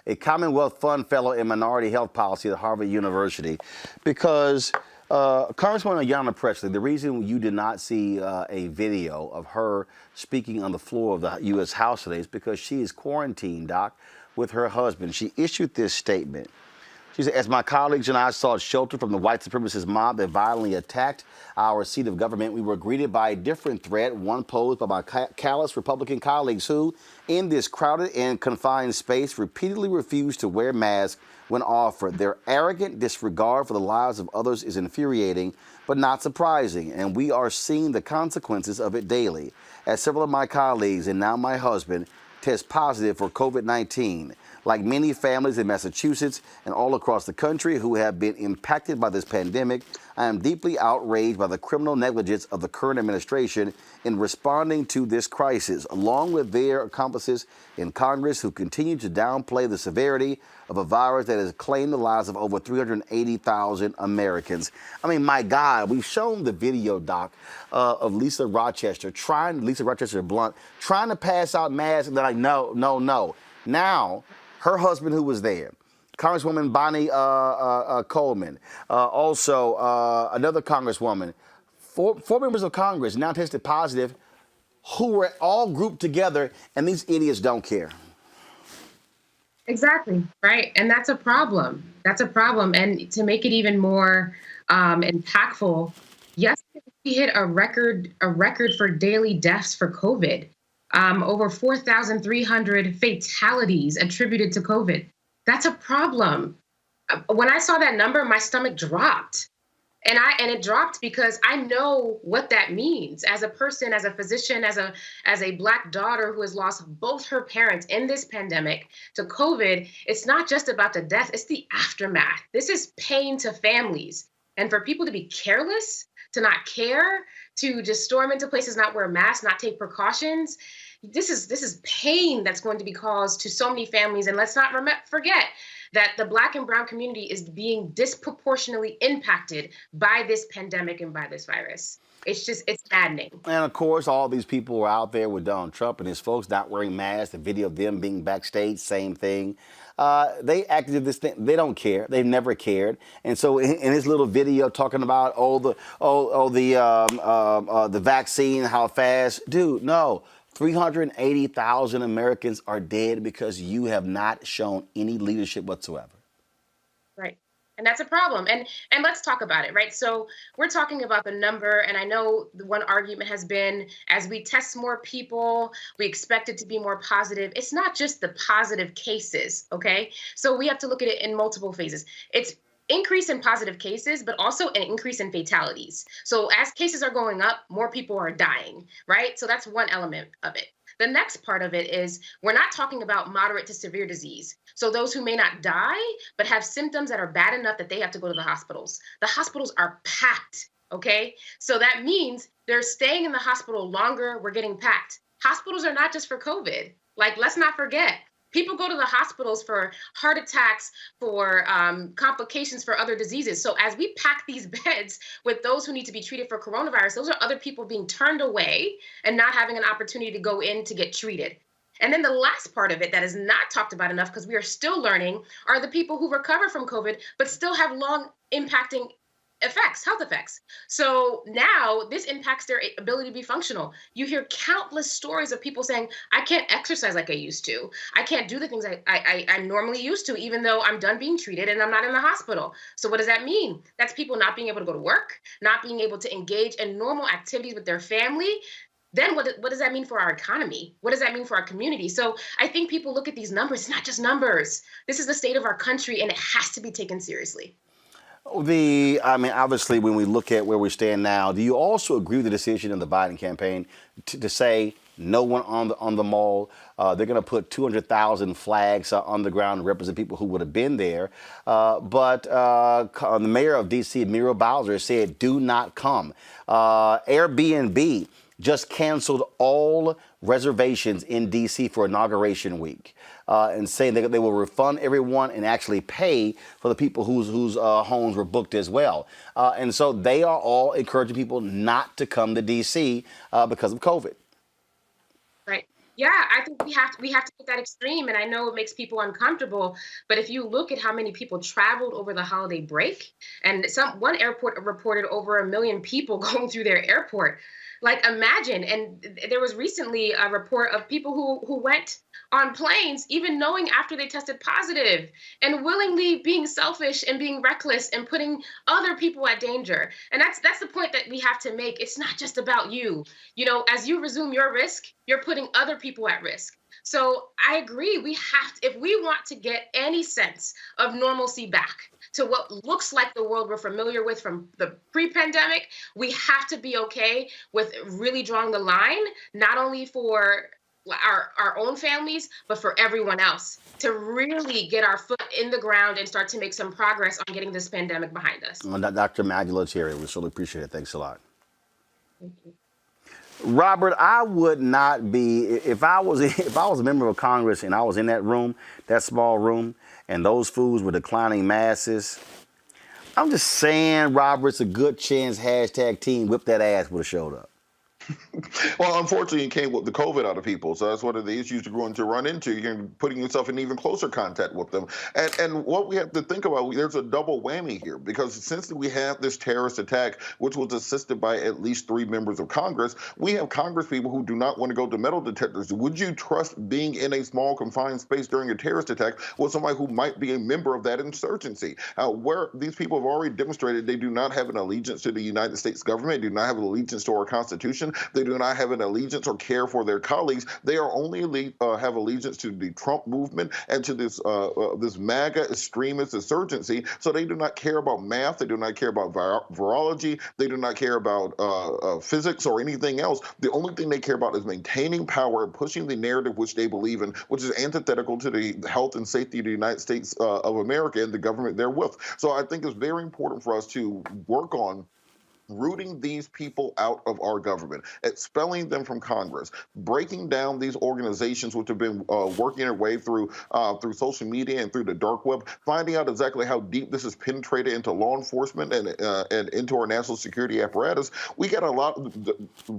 A Commonwealth Fund Fellow in Minority Health Policy at Harvard University. Because Congresswoman Ayanna Pressley, the reason you did not see a video of her speaking on the floor of the U.S. House today is because she is quarantined, Doc, with her husband. She issued this statement. She said, as my colleagues and I sought shelter from the white supremacist mob that violently attacked our seat of government, we were greeted by a different threat, one posed by my callous Republican colleagues who, in this crowded and confined space, repeatedly refused to wear masks when offered. Their arrogant disregard for the lives of others is infuriating, but not surprising, and we are seeing the consequences of it daily. As several of my colleagues, and now my husband, test positive for COVID-19. Like many families in Massachusetts and all across the country who have been impacted by this pandemic, I am deeply outraged by the criminal negligence of the current administration in responding to this crisis, along with their accomplices in Congress who continue to downplay the severity of a virus that has claimed the lives of over 380,000 Americans. I mean, my God, we've shown the video, Doc, of Lisa Rochester Blunt, trying to pass out masks, and they're like, no, no, no. Now, her husband who was there, Congresswoman Bonnie Coleman, also another Congresswoman, four members of Congress now tested positive, who were all grouped together, and these idiots don't care. Exactly, right. And that's a problem. That's a problem. And to make it even more impactful, yesterday we hit a record for daily deaths for COVID. Over 4,300 fatalities attributed to COVID. That's a problem. When I saw that number, my stomach dropped. And it dropped because I know what that means as a person, as a physician, as a Black daughter who has lost both her parents in this pandemic to COVID. It's not just about the death, it's the aftermath. This is pain to families. And for people to be careless, to not care, to just storm into places, not wear masks, not take precautions, this is pain that's going to be caused to so many families. And let's not forget that the Black and brown community is being disproportionately impacted by this pandemic and by this virus. It's maddening. And of course, all these people were out there with Donald Trump and his folks not wearing masks. The video of them being backstage, same thing. They acted this thing. They don't care. They've never cared. And so in his little video talking about the vaccine, how fast, dude, no. 380,000 Americans are dead because you have not shown any leadership whatsoever. Right. And that's a problem. And let's talk about it, right? So we're talking about the number, and I know the one argument has been as we test more people, we expect it to be more positive. It's not just the positive cases, okay? So we have to look at it in multiple phases. It's increase in positive cases, but also an increase in fatalities. So as cases are going up, more people are dying, right? So that's one element of it. The next part of it is we're not talking about moderate to severe disease. So those who may not die, but have symptoms that are bad enough that they have to go to the hospitals. The hospitals are packed, okay? So that means they're staying in the hospital longer, we're getting packed. Hospitals are not just for COVID. Like, let's not forget. People go to the hospitals for heart attacks, for complications for other diseases. So as we pack these beds with those who need to be treated for coronavirus, those are other people being turned away and not having an opportunity to go in to get treated. And then the last part of it that is not talked about enough, because we are still learning, are the people who recover from COVID, but still have long impacting effects, health effects. So now this impacts their ability to be functional. You hear countless stories of people saying, I can't exercise like I used to. I can't do the things I'm normally used to, even though I'm done being treated and I'm not in the hospital. So what does that mean? That's people not being able to go to work, not being able to engage in normal activities with their family. Then what does that mean for our economy? What does that mean for our community? So I think people look at these numbers, it's not just numbers. This is the state of our country, and it has to be taken seriously. Obviously, when we look at where we stand now, do you also agree with the decision in the Biden campaign to say no one on the mall? They're going to put 200,000 flags on the ground to represent people who would have been there. But the mayor of D.C., Muriel Bowser, said, do not come. Airbnb just canceled all reservations in D.C. for Inauguration Week, and saying that they will refund everyone and actually pay for the people whose homes were booked as well. And so they are all encouraging people not to come to D.C. Because of COVID. Right. Yeah, I think we have to put that extreme, and I know it makes people uncomfortable, but if you look at how many people traveled over the holiday break, and one airport reported over 1 million people going through their airport. Like, imagine, and there was recently a report of people who went on planes, even knowing after they tested positive, and willingly being selfish and being reckless and putting other people at danger. And that's the point that we have to make. It's not just about you. You know, as you resume your risk, you're putting other people at risk. So I agree. We have to, if we want to get any sense of normalcy back to what looks like the world we're familiar with from the pre-pandemic, we have to be okay with really drawing the line, not only for our own families, but for everyone else, to really get our foot in the ground and start to make some progress on getting this pandemic behind us. Dr. Magdala Cherry, we really appreciate it. Thanks a lot. Thank you. Robert, I would not be, if I was a member of Congress and I was in that room, that small room, and those fools were declining masses, I'm just saying, Robert, it's a good chance #team whip that ass would have showed up. Well, unfortunately, it came with the COVID out of people. So that's one of the issues you're going to run into. You're putting yourself in even closer contact with them. And what we have to think about, there's a double whammy here, because since we have this terrorist attack, which was assisted by at least 3 members of Congress, we have Congress people who do not want to go to metal detectors. Would you trust being in a small confined space during a terrorist attack with somebody who might be a member of that insurgency? Where these people have already demonstrated they do not have an allegiance to the United States government, do not have an allegiance to our Constitution. They do not have an allegiance or care for their colleagues. They are only have allegiance to the Trump movement and to this MAGA extremist insurgency. So they do not care about math. They do not care about virology. They do not care about physics or anything else. The only thing they care about is maintaining power and pushing the narrative which they believe in, which is antithetical to the health and safety of the United States of America and the government therewith. So I think it's very important for us to work on rooting these people out of our government, expelling them from Congress, breaking down these organizations which have been working their way through social media and through the dark web, finding out exactly how deep this has penetrated into law enforcement and into our national security apparatus. We got a lot.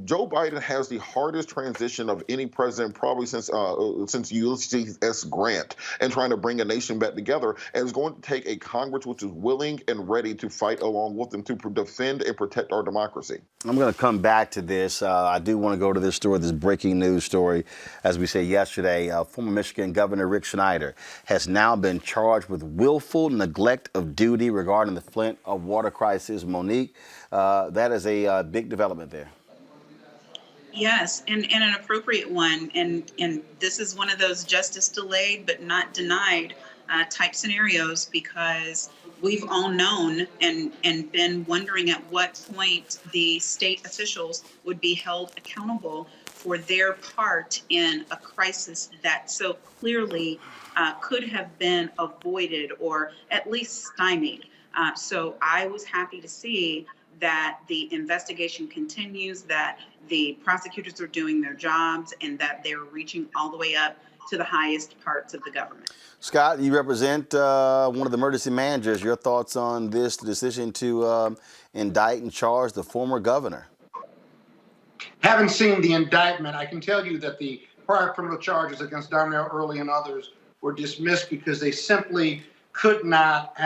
Joe Biden has the hardest transition of any president probably since Ulysses S. Grant, and trying to bring a nation back together. And it's going to take a Congress which is willing and ready to fight along with them to defend and protect protect our democracy. I'm going to come back to this. I do want to go to this story, this breaking news story. As we said yesterday, former Michigan Governor Rick Snyder has now been charged with willful neglect of duty regarding the Flint water crisis. Monique, that is a big development there. Yes, and an appropriate one. And this is one of those justice delayed but not denied type scenarios, because we've all known and been wondering at what point the state officials would be held accountable for their part in a crisis that so clearly could have been avoided or at least stymied. So I was happy to see that the investigation continues, that the prosecutors are doing their jobs, and that they're reaching all the way up to the highest parts of the government. Scott, you represent one of the emergency managers. Your thoughts on this decision to indict and charge the former governor? Haven't seen the indictment. I can tell you that the prior criminal charges against Darnell Early and others were dismissed because they simply could not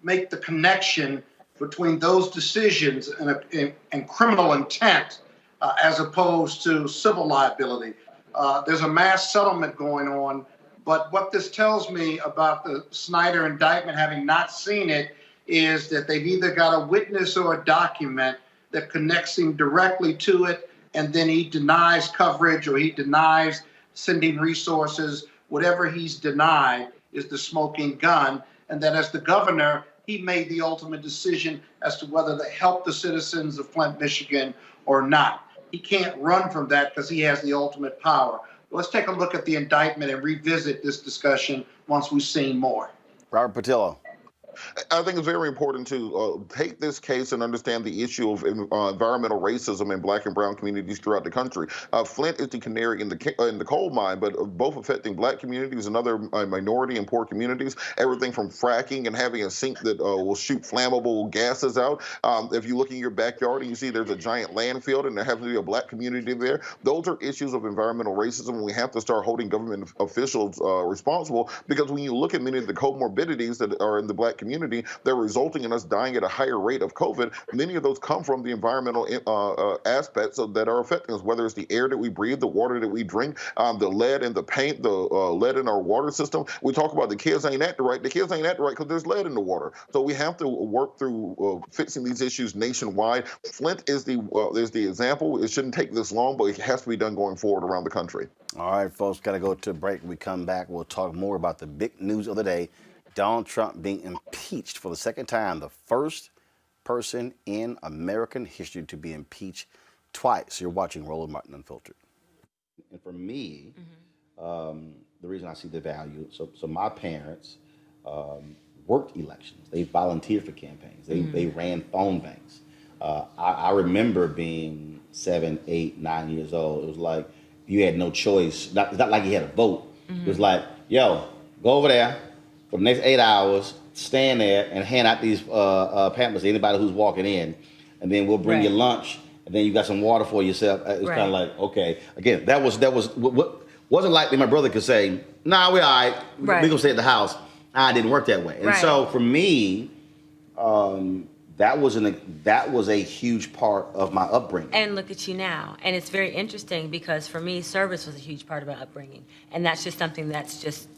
make the connection between those decisions and criminal intent as opposed to civil liability. There's a mass settlement going on, but what this tells me about the Snyder indictment, having not seen it, is that they've either got a witness or a document that connects him directly to it, and then he denies coverage or he denies sending resources. Whatever he's denied is the smoking gun, and that as the governor, he made the ultimate decision as to whether to help the citizens of Flint, Michigan or not. He can't run from that because he has the ultimate power. Let's take a look at the indictment and revisit this discussion once we've seen more. Robert Patillo. I think it's very important to take this case and understand the issue of environmental racism in Black and brown communities throughout the country. Flint is the canary in the coal mine, but both affecting Black communities and other minority and poor communities. Everything from fracking and having a sink that will shoot flammable gases out. If you look in your backyard and you see there's a giant landfill and there happens to be a Black community there, those are issues of environmental racism. And we have to start holding government officials responsible, because when you look at many of the comorbidities that are in the Black community, they're resulting in us dying at a higher rate of COVID. Many of those come from the environmental aspects that are affecting us, whether it's the air that we breathe, the water that we drink, the lead in the paint, the lead in our water system. We talk about the kids ain't acting right. The kids ain't acting right because there's lead in the water. So we have to work through fixing these issues nationwide. Flint is the example. It shouldn't take this long, but it has to be done going forward around the country. All right, folks, got to go to a break. When we come back, we'll talk more about the big news of the day. Donald Trump being impeached for the second time, the first person in American history to be impeached twice. You're watching Roland Martin Unfiltered. And for me, the reason I see the value, so my parents worked elections. They volunteered for campaigns. They ran phone banks. I remember being 7, 8, 9 years old. It was like you had no choice. It's not like you had a vote. It was like, yo, go over there for the next 8 hours, stand there and hand out these pamphlets to anybody who's walking in, and then we'll bring you lunch, and then you got some water for yourself. It's kind of like, okay. Again, that was wasn't like my brother could say, nah, we're all right. We're gonna stay at the house. It didn't work that way. And so for me, that was a huge part of my upbringing. And look at you now. And it's very interesting because for me, service was a huge part of my upbringing. And that's just something that's just,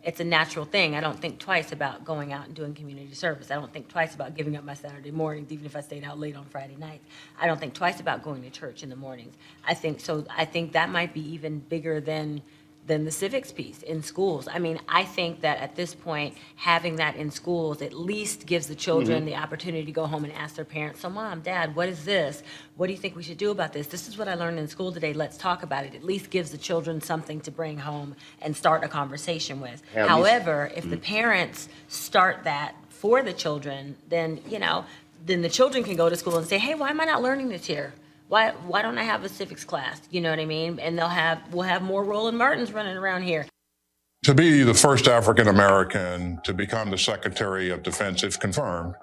it's a natural thing. I don't think twice about going out and doing community service. I don't think twice about giving up my Saturday mornings, even if I stayed out late on Friday nights. I don't think twice about going to church in the mornings. I think that might be even bigger than the civics piece in schools. I mean, I think that at this point, having that in schools at least gives the children the opportunity to go home and ask their parents, so Mom, Dad, what is this? What do you think we should do about this? This is what I learned in school today. Let's talk about it. At least gives the children something to bring home and start a conversation with. However, if the parents start that for the children, then the children can go to school and say, hey, why am I not learning this here? Why don't I have a civics class? You know what I mean? And we'll have more Roland Martins running around here. To be the first African American to become the Secretary of Defense, if confirmed,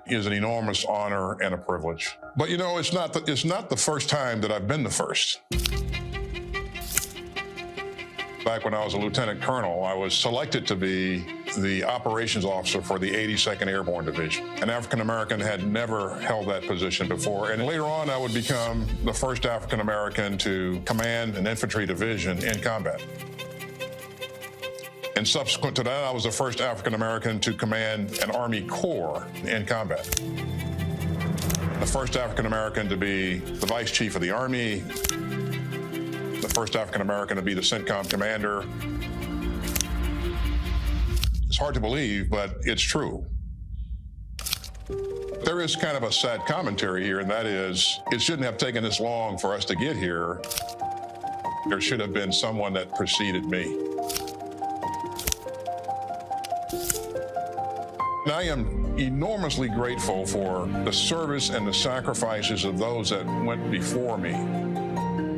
is an enormous honor and a privilege. But it's not the first time that I've been the first. Back when I was a lieutenant colonel, I was selected to be the operations officer for the 82nd Airborne Division. An African American had never held that position before, and later on I would become the first African American to command an infantry division in combat. And subsequent to that, I was the first African American to command an Army Corps in combat. The first African American to be the Vice Chief of the Army, the first African American to be the CENTCOM commander. It's hard to believe, but it's true. There is kind of a sad commentary here, and that is, it shouldn't have taken this long for us to get here. There should have been someone that preceded me. And I am enormously grateful for the service and the sacrifices of those that went before me.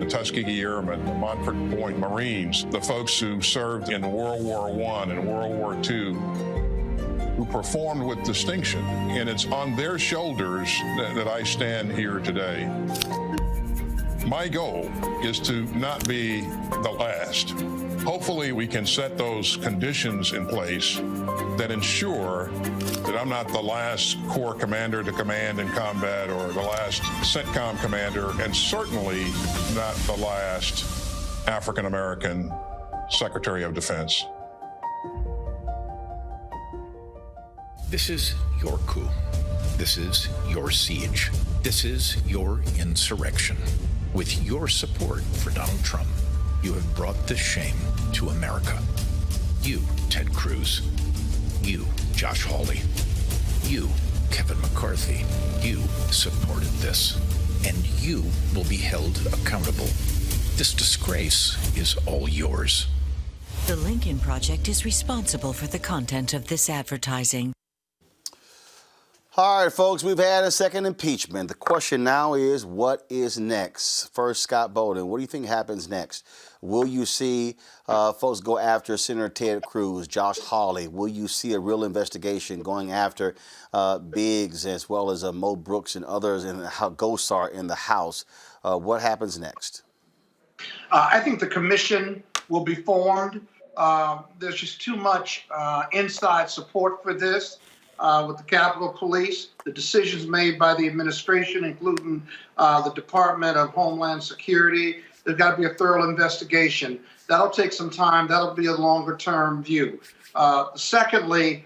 The Tuskegee Airmen, the Montford Point Marines, the folks who served in World War I and World War II, who performed with distinction. And it's on their shoulders that I stand here today. My goal is to not be the last. Hopefully we can set those conditions in place that ensure that I'm not the last Corps commander to command in combat or the last CENTCOM commander, and certainly not the last African American Secretary of Defense. This is your coup. This is your siege. This is your insurrection. With your support for Donald Trump, you have brought this shame to America. You, Ted Cruz. You, Josh Hawley. You, Kevin McCarthy. You supported this, and you will be held accountable. This disgrace is all yours. The Lincoln Project is responsible for the content of this advertising. All right, folks, we've had a second impeachment. The question now is, what is next? First, Scott Bolden, what do you think happens next? Will you see folks go after Senator Ted Cruz, Josh Hawley? Will you see a real investigation going after Biggs as well as Mo Brooks and others and how Gosar in the House? What happens next? I think the commission will be formed. There's just too much inside support for this. With the Capitol Police, the decisions made by the administration, including the Department of Homeland Security. There's got to be a thorough investigation. That'll take some time. That'll be a longer-term view. Secondly,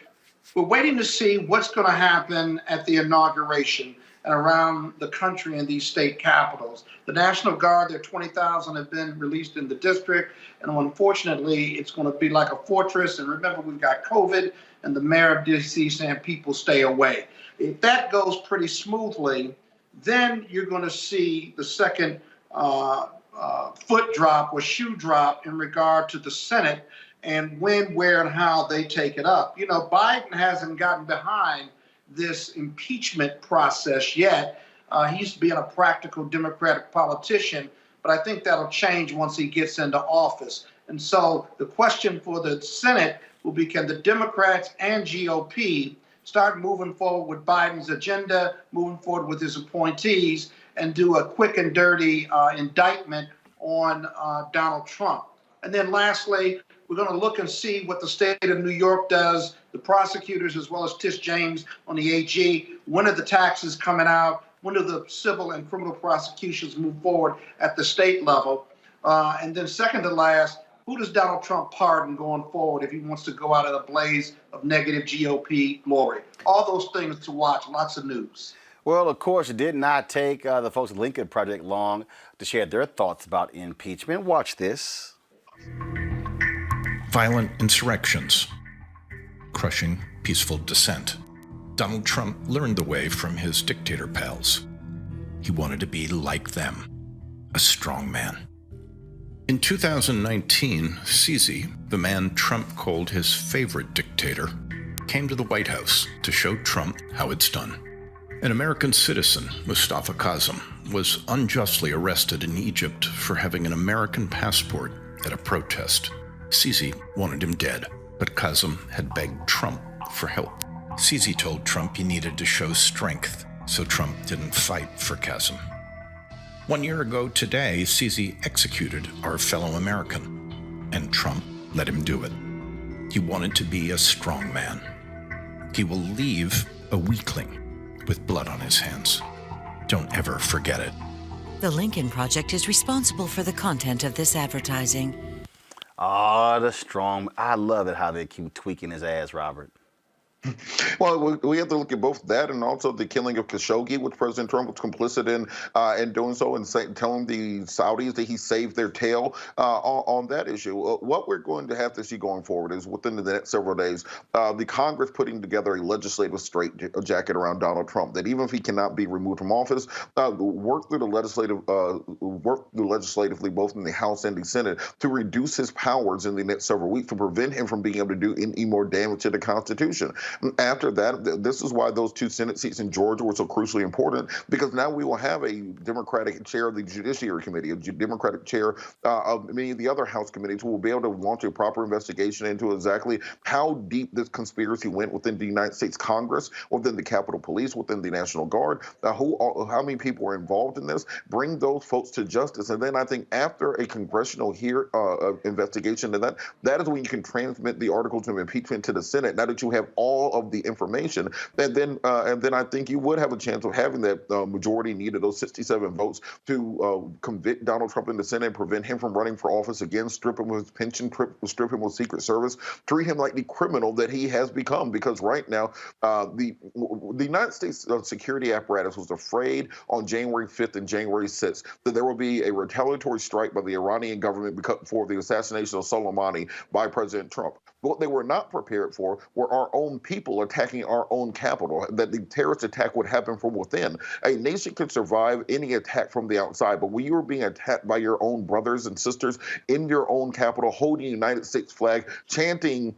we're waiting to see what's going to happen at the inauguration and around the country in these state capitals. The National Guard, their 20,000 have been released in the district, and unfortunately, it's going to be like a fortress. And remember, we've got COVID, and the mayor of D.C. saying people stay away. If that goes pretty smoothly, then you're going to see the second foot drop or shoe drop in regard to the Senate and when, where, and how they take it up. You know, Biden hasn't gotten behind this impeachment process yet. He's being a practical Democratic politician, but I think that'll change once he gets into office. And so the question for the Senate will be, can the Democrats and GOP start moving forward with Biden's agenda, moving forward with his appointees, and do a quick and dirty indictment on Donald Trump. And then lastly, we're going to look and see what the state of New York does, the prosecutors as well as Tish James on the AG. When are the taxes coming out? When do the civil and criminal prosecutions move forward at the state level? And then second to last, who does Donald Trump pardon going forward if he wants to go out in a blaze of negative GOP glory? All those things to watch, lots of news. Well, of course, it did not take the folks at Lincoln Project long to share their thoughts about impeachment. Watch this. Violent insurrections, crushing peaceful dissent. Donald Trump learned the way from his dictator pals. He wanted to be like them, a strong man. In 2019, Sisi, the man Trump called his favorite dictator, came to the White House to show Trump how it's done. An American citizen, Mustafa Kazem, was unjustly arrested in Egypt for having an American passport at a protest. Sisi wanted him dead, but Kazem had begged Trump for help. Sisi told Trump he needed to show strength, so Trump didn't fight for Kazem. 1 year ago today, Sisi executed our fellow American, and Trump let him do it. He wanted to be a strong man. He will leave a weakling with blood on his hands. Don't ever forget it. The Lincoln Project is responsible for the content of this advertising. Ah, the strong. I love it how they keep tweaking his ass, Robert. Well, we have to look at both that and also the killing of Khashoggi, which President Trump was complicit in doing so, and telling the Saudis that he saved their tail on that issue. What we're going to have to see going forward is within the next several days, the Congress putting together a legislative straitjacket around Donald Trump, that even if he cannot be removed from office, work through legislatively, both in the House and the Senate, to reduce his powers in the next several weeks to prevent him from being able to do any more damage to the Constitution. After that, this is why those 2 Senate seats in Georgia were so crucially important, because now we will have a Democratic chair of the Judiciary Committee, a Democratic chair of many of the other House committees, who will be able to launch a proper investigation into exactly how deep this conspiracy went within the United States Congress, within the Capitol Police, within the National Guard, how many people were involved in this, bring those folks to justice. And then I think after a congressional investigation, and that is when you can transmit the articles of impeachment to the Senate, now that you have all of the information, and then I think you would have a chance of having that majority needed, those 67 votes, to convict Donald Trump in the Senate and prevent him from running for office again, strip him of his pension, strip him of Secret Service, treat him like the criminal that he has become. Because right now, the United States security apparatus was afraid on January 5th and January 6th that there will be a retaliatory strike by the Iranian government for the assassination of Soleimani by President Trump. What they were not prepared for were our own people attacking our own capital, that the terrorist attack would happen from within. A nation could survive any attack from the outside, but when you are being attacked by your own brothers and sisters in your own capital, holding a United States flag, chanting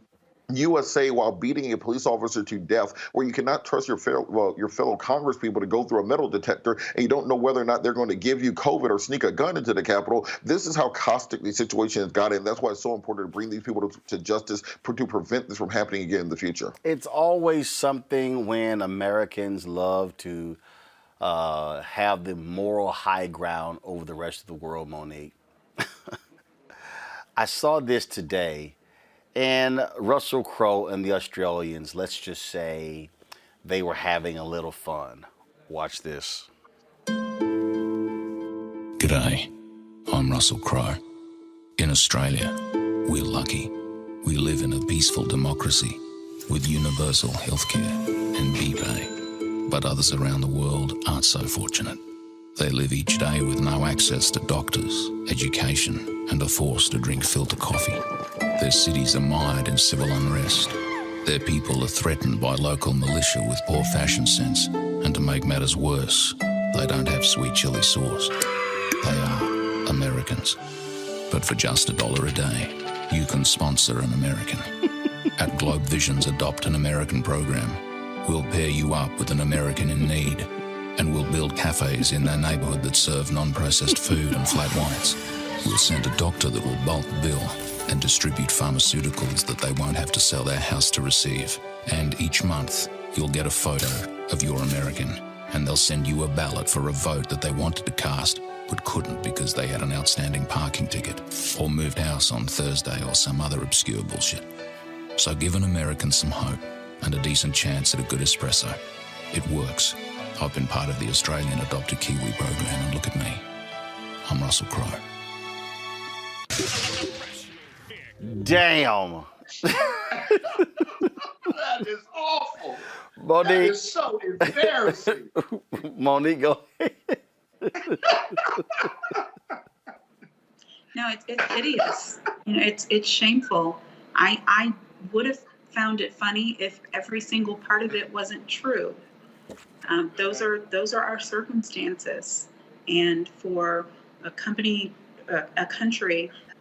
USA while beating a police officer to death, where you cannot trust your fellow Congress people to go through a metal detector, and you don't know whether or not they're going to give you COVID or sneak a gun into the Capitol. This is how caustic the situation has gotten. That's why it's so important to bring these people to justice to prevent this from happening again in the future. It's always something when Americans love to have the moral high ground over the rest of the world, Monique. I saw this today. And Russell Crowe and the Australians, let's just say they were having a little fun. Watch this. G'day, I'm Russell Crowe. In Australia, we're lucky. We live in a peaceful democracy with universal healthcare and BPay. But others around the world aren't so fortunate. They live each day with no access to doctors, education, and are forced to drink filter coffee. Their cities are mired in civil unrest. Their people are threatened by local militia with poor fashion sense, and to make matters worse, they don't have sweet chili sauce. They are Americans. But for just $1 a day, you can sponsor an American. At Globe Vision's Adopt an American program, we'll pair you up with an American in need, and we'll build cafes in their neighborhood that serve non-processed food and flat whites. We'll send a doctor that will bulk bill and distribute pharmaceuticals that they won't have to sell their house to receive. And each month, you'll get a photo of your American, and they'll send you a ballot for a vote that they wanted to cast but couldn't because they had an outstanding parking ticket or moved house on Thursday or some other obscure bullshit. So give an American some hope and a decent chance at a good espresso. It works. I've been part of the Australian Adopt a Kiwi program, and look at me. I'm Russell Crowe. Damn. That is awful. Monique. That is so embarrassing. Monique, go ahead. No, it's hideous. You know, it's shameful. I would have found it funny if every single part of it wasn't true. Those are our circumstances, and for a country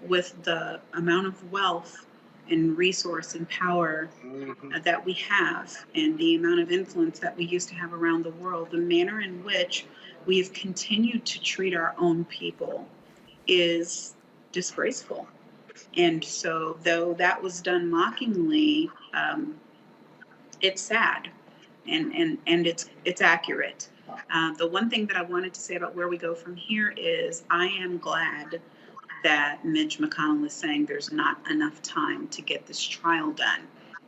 with the amount of wealth and resource and power that we have, and the amount of influence that we used to have around the world, the manner in which we've continued to treat our own people is disgraceful. And so, though that was done mockingly, it's sad, and it's accurate. The one thing that I wanted to say about where we go from here is I am glad that Mitch McConnell is saying there's not enough time to get this trial done,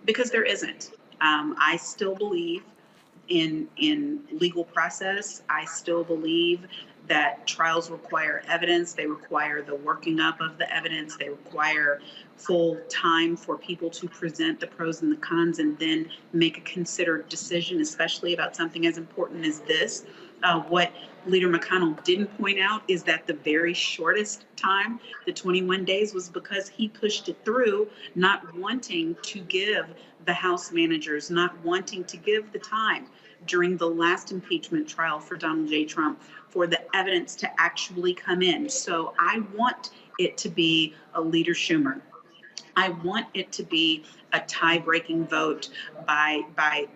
because there isn't. I still believe in legal process. I still believe that trials require evidence. They require the working up of the evidence. They require full time for people to present the pros and the cons and then make a considered decision, especially about something as important as this. What Leader McConnell didn't point out is that the very shortest time, the 21 days, was because he pushed it through, not wanting to give the House managers, not wanting to give the time during the last impeachment trial for Donald J. Trump for the evidence to actually come in. So I want it to be a Leader Schumer. I want it to be a tie-breaking vote by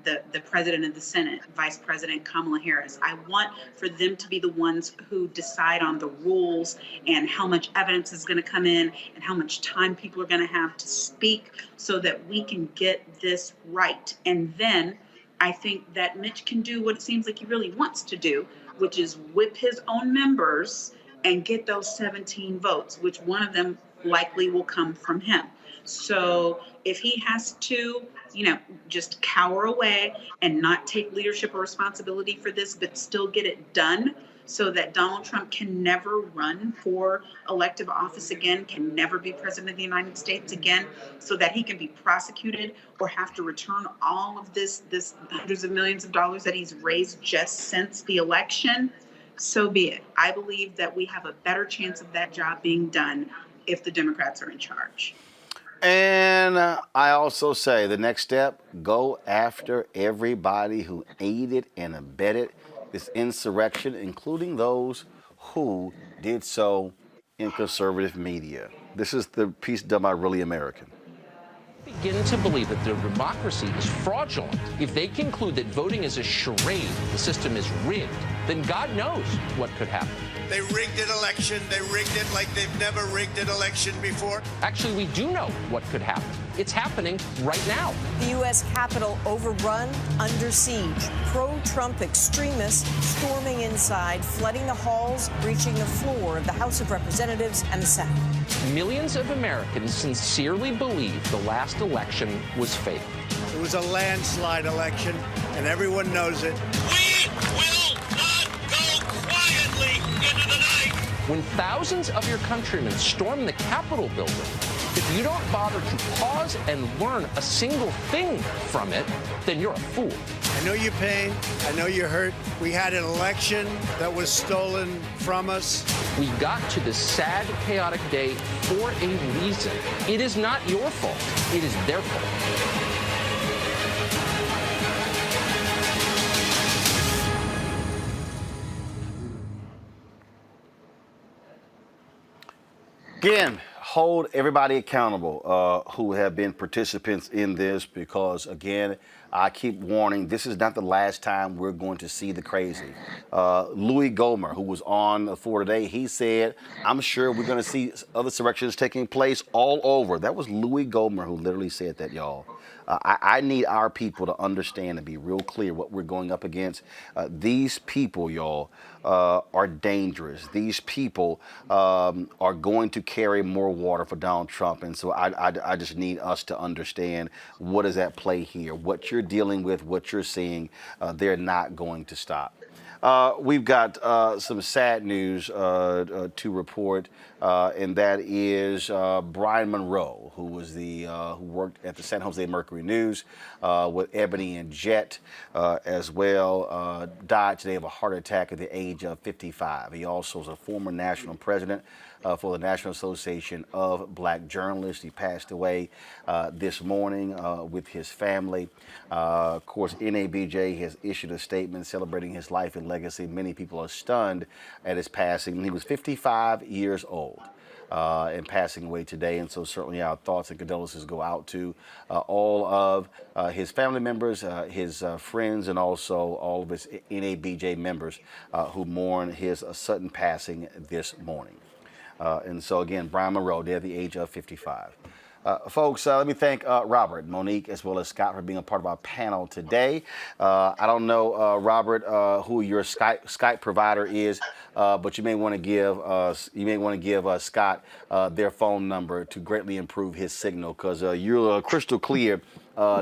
the president of the Senate, Vice President Kamala Harris. I want for them to be the ones who decide on the rules and how much evidence is going to come in and how much time people are going to have to speak so that we can get this right. And then I think that Mitch can do what it seems like he really wants to do, which is whip his own members and get those 17 votes, which one of them likely will come from him. So if he has to, just cower away and not take leadership or responsibility for this, but still get it done so that Donald Trump can never run for elective office again, can never be president of the United States again, so that he can be prosecuted or have to return all of this hundreds of millions of dollars that he's raised just since the election, so be it. I believe that we have a better chance of that job being done if the Democrats are in charge. And I also say the next step, go after everybody who aided and abetted this insurrection, including those who did so in conservative media. This is the piece done by Really American. Begin to believe that their democracy is fraudulent. If they conclude that voting is a charade, the system is rigged, then God knows what could happen. They rigged an election. They rigged it like they've never rigged an election before. Actually, we do know what could happen. It's happening right now. The U.S. Capitol overrun, under siege. Pro-Trump extremists storming inside, flooding the halls, breaching the floor of the House of Representatives and the Senate. Millions of Americans sincerely believe the last election was fake. It was a landslide election, and everyone knows it. We will not go quietly into the night. When thousands of your countrymen storm the Capitol building, if you don't bother to pause and learn a single thing from it, then you're a fool. I know your pain. I know you're hurt. We had an election that was stolen from us. We got to this sad, chaotic day for a reason. It is not your fault. It is their fault. Again, hold everybody accountable who have been participants in this, because, again, I keep warning, this is not the last time we're going to see the crazy. Louis Gohmert, who was on for today, he said, I'm sure we're going to see other insurrections taking place all over. That was Louis Gohmert who literally said that, y'all. I need our people to understand and be real clear what we're going up against. These people, y'all, are dangerous. These people are going to carry more water for Donald Trump. And so I just need us to understand what is at play here. What you're dealing with, what you're seeing, they're not going to stop. We've got some sad news to report, and that is Brian Monroe, who was who worked at the San Jose Mercury News with Ebony and Jet as well, died today of a heart attack at the age of 55. He also is a former national president for the National Association of Black Journalists. He passed away this morning with his family. Of course, NABJ has issued a statement celebrating his life and legacy. Many people are stunned at his passing. He was 55 years old and passing away today. And so certainly our thoughts and condolences go out to all of his family members, his friends, and also all of his NABJ members who mourn his sudden passing this morning. And so again, Brian Monroe, dead at the age of 55. Folks, let me thank Robert, Monique, as well as Scott for being a part of our panel today. I don't know, Robert, who your Skype provider is, but you may want to give Scott their phone number to greatly improve his signal, because you're crystal clear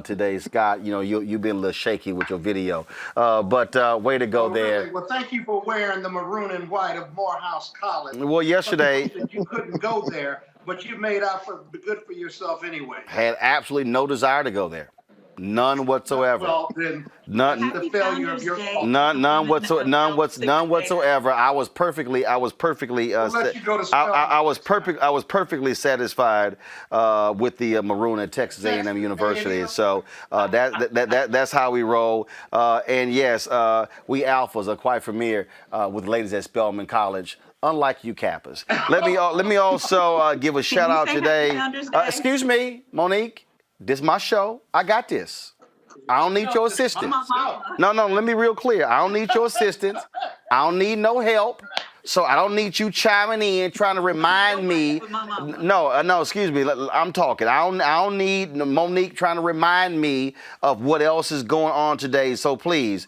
today, Scott. You know, you've been a little shaky with your video, but way to go there. Really? Well, thank you for wearing the maroon and white of Morehouse College. Well, yesterday you couldn't go there, but you made out for good for yourself anyway. Had absolutely no desire to go there. None whatsoever. Well, then none. The failure of your fault. None whatsoever. I was perfectly. I was perfectly satisfied with the maroon at Texas A&M University. So that's how we roll. And yes, we alphas are quite familiar with ladies at Spelman College. Unlike you Kappas. Let me also give a shout out today. Excuse me, Monique. This is my show. I got this. I don't need your assistance. No, let me be real clear. I don't need your assistance. I don't need no help. So I don't need you chiming in, trying to remind me. No, excuse me. I'm talking. I don't need Monique trying to remind me of what else is going on today. So please,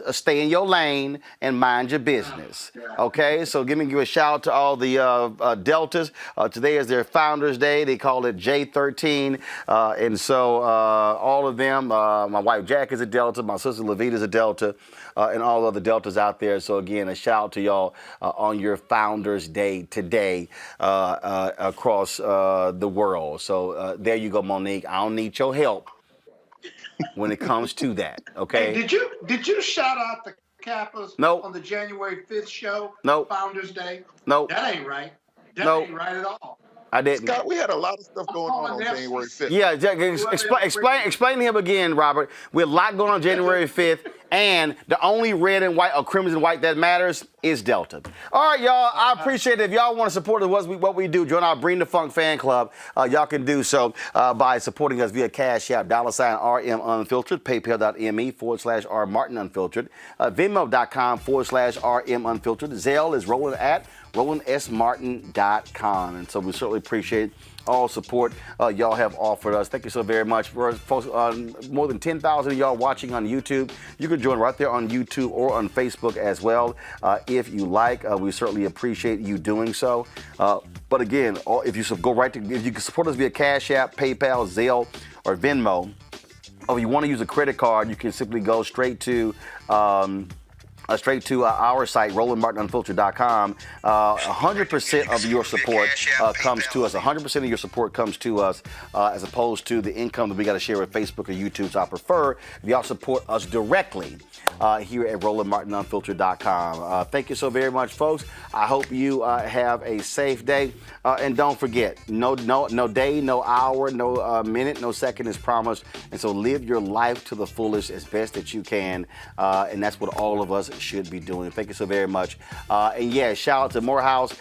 stay in your lane and mind your business. Okay? So give a shout out to all the Deltas. Today is their Founders Day. They call it J13. And so all of them, my wife Jack is a Delta, my sister Levita is a Delta, and all the other Deltas out there. So again, a shout out to y'all on your Founders Day today across the world. So there you go, Monique. I don't need your help when it comes to that. Okay. Hey, did you shout out the Kappas on the January 5th show? Nope. Founders Day? Nope. That ain't right. That ain't right at all. I didn't. Scott, we had a lot of stuff going on January 5th. Yeah, explain to him again, Robert. We have a lot going on January 5th, and the only red and white or crimson white that matters is Delta. All right, y'all, I appreciate it. If y'all want to support us, what we do, join our Bring the Funk fan club. Y'all can do so by supporting us via Cash App, $RM Unfiltered, paypal.me/R Martin Unfiltered, Venmo.com/RM Unfiltered. Zelle is Roland at RolandSMartin.com. And so we certainly appreciate all support y'all have offered us. Thank you so very much. For folks, more than 10,000 of y'all watching on YouTube. You can join right there on YouTube or on Facebook as well if you like. We certainly appreciate you doing so. But again, if you can support us via Cash App, PayPal, Zelle, or Venmo, or if you want to use a credit card, you can simply go straight to our site, RolandMartinUnfiltered.com. 100% of your support comes to us. 100% of your support comes to us as opposed to the income that we got to share with Facebook or YouTube. So I prefer if y'all support us directly here at RolandMartinUnfiltered.com. Thank you so very much, folks. I hope you have a safe day. And don't forget, no day, no hour, no minute, no second is promised. And so live your life to the fullest as best that you can. And that's what all of us should be doing. Thank you so very much. And yeah, shout out to Morehouse.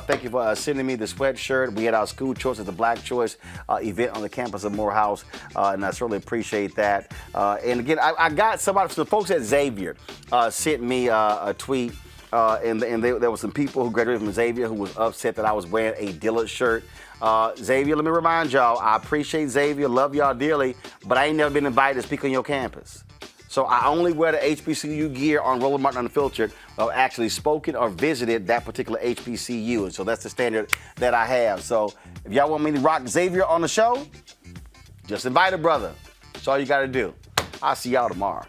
Thank you for sending me the sweatshirt. We had our School Choice at the Black Choice event on the campus of Morehouse, and I certainly appreciate that. And again, I got some folks at Xavier sent me a tweet, and there were some people who graduated from Xavier who was upset that I was wearing a Dillard shirt. Xavier, let me remind y'all, I appreciate Xavier, love y'all dearly, but I ain't never been invited to speak on your campus. So I only wear the HBCU gear on Roland Martin Unfiltered. I've actually spoken or visited that particular HBCU, and so that's the standard that I have. So if y'all want me to rock Xavier on the show, just invite a brother. That's all you got to do. I'll see y'all tomorrow.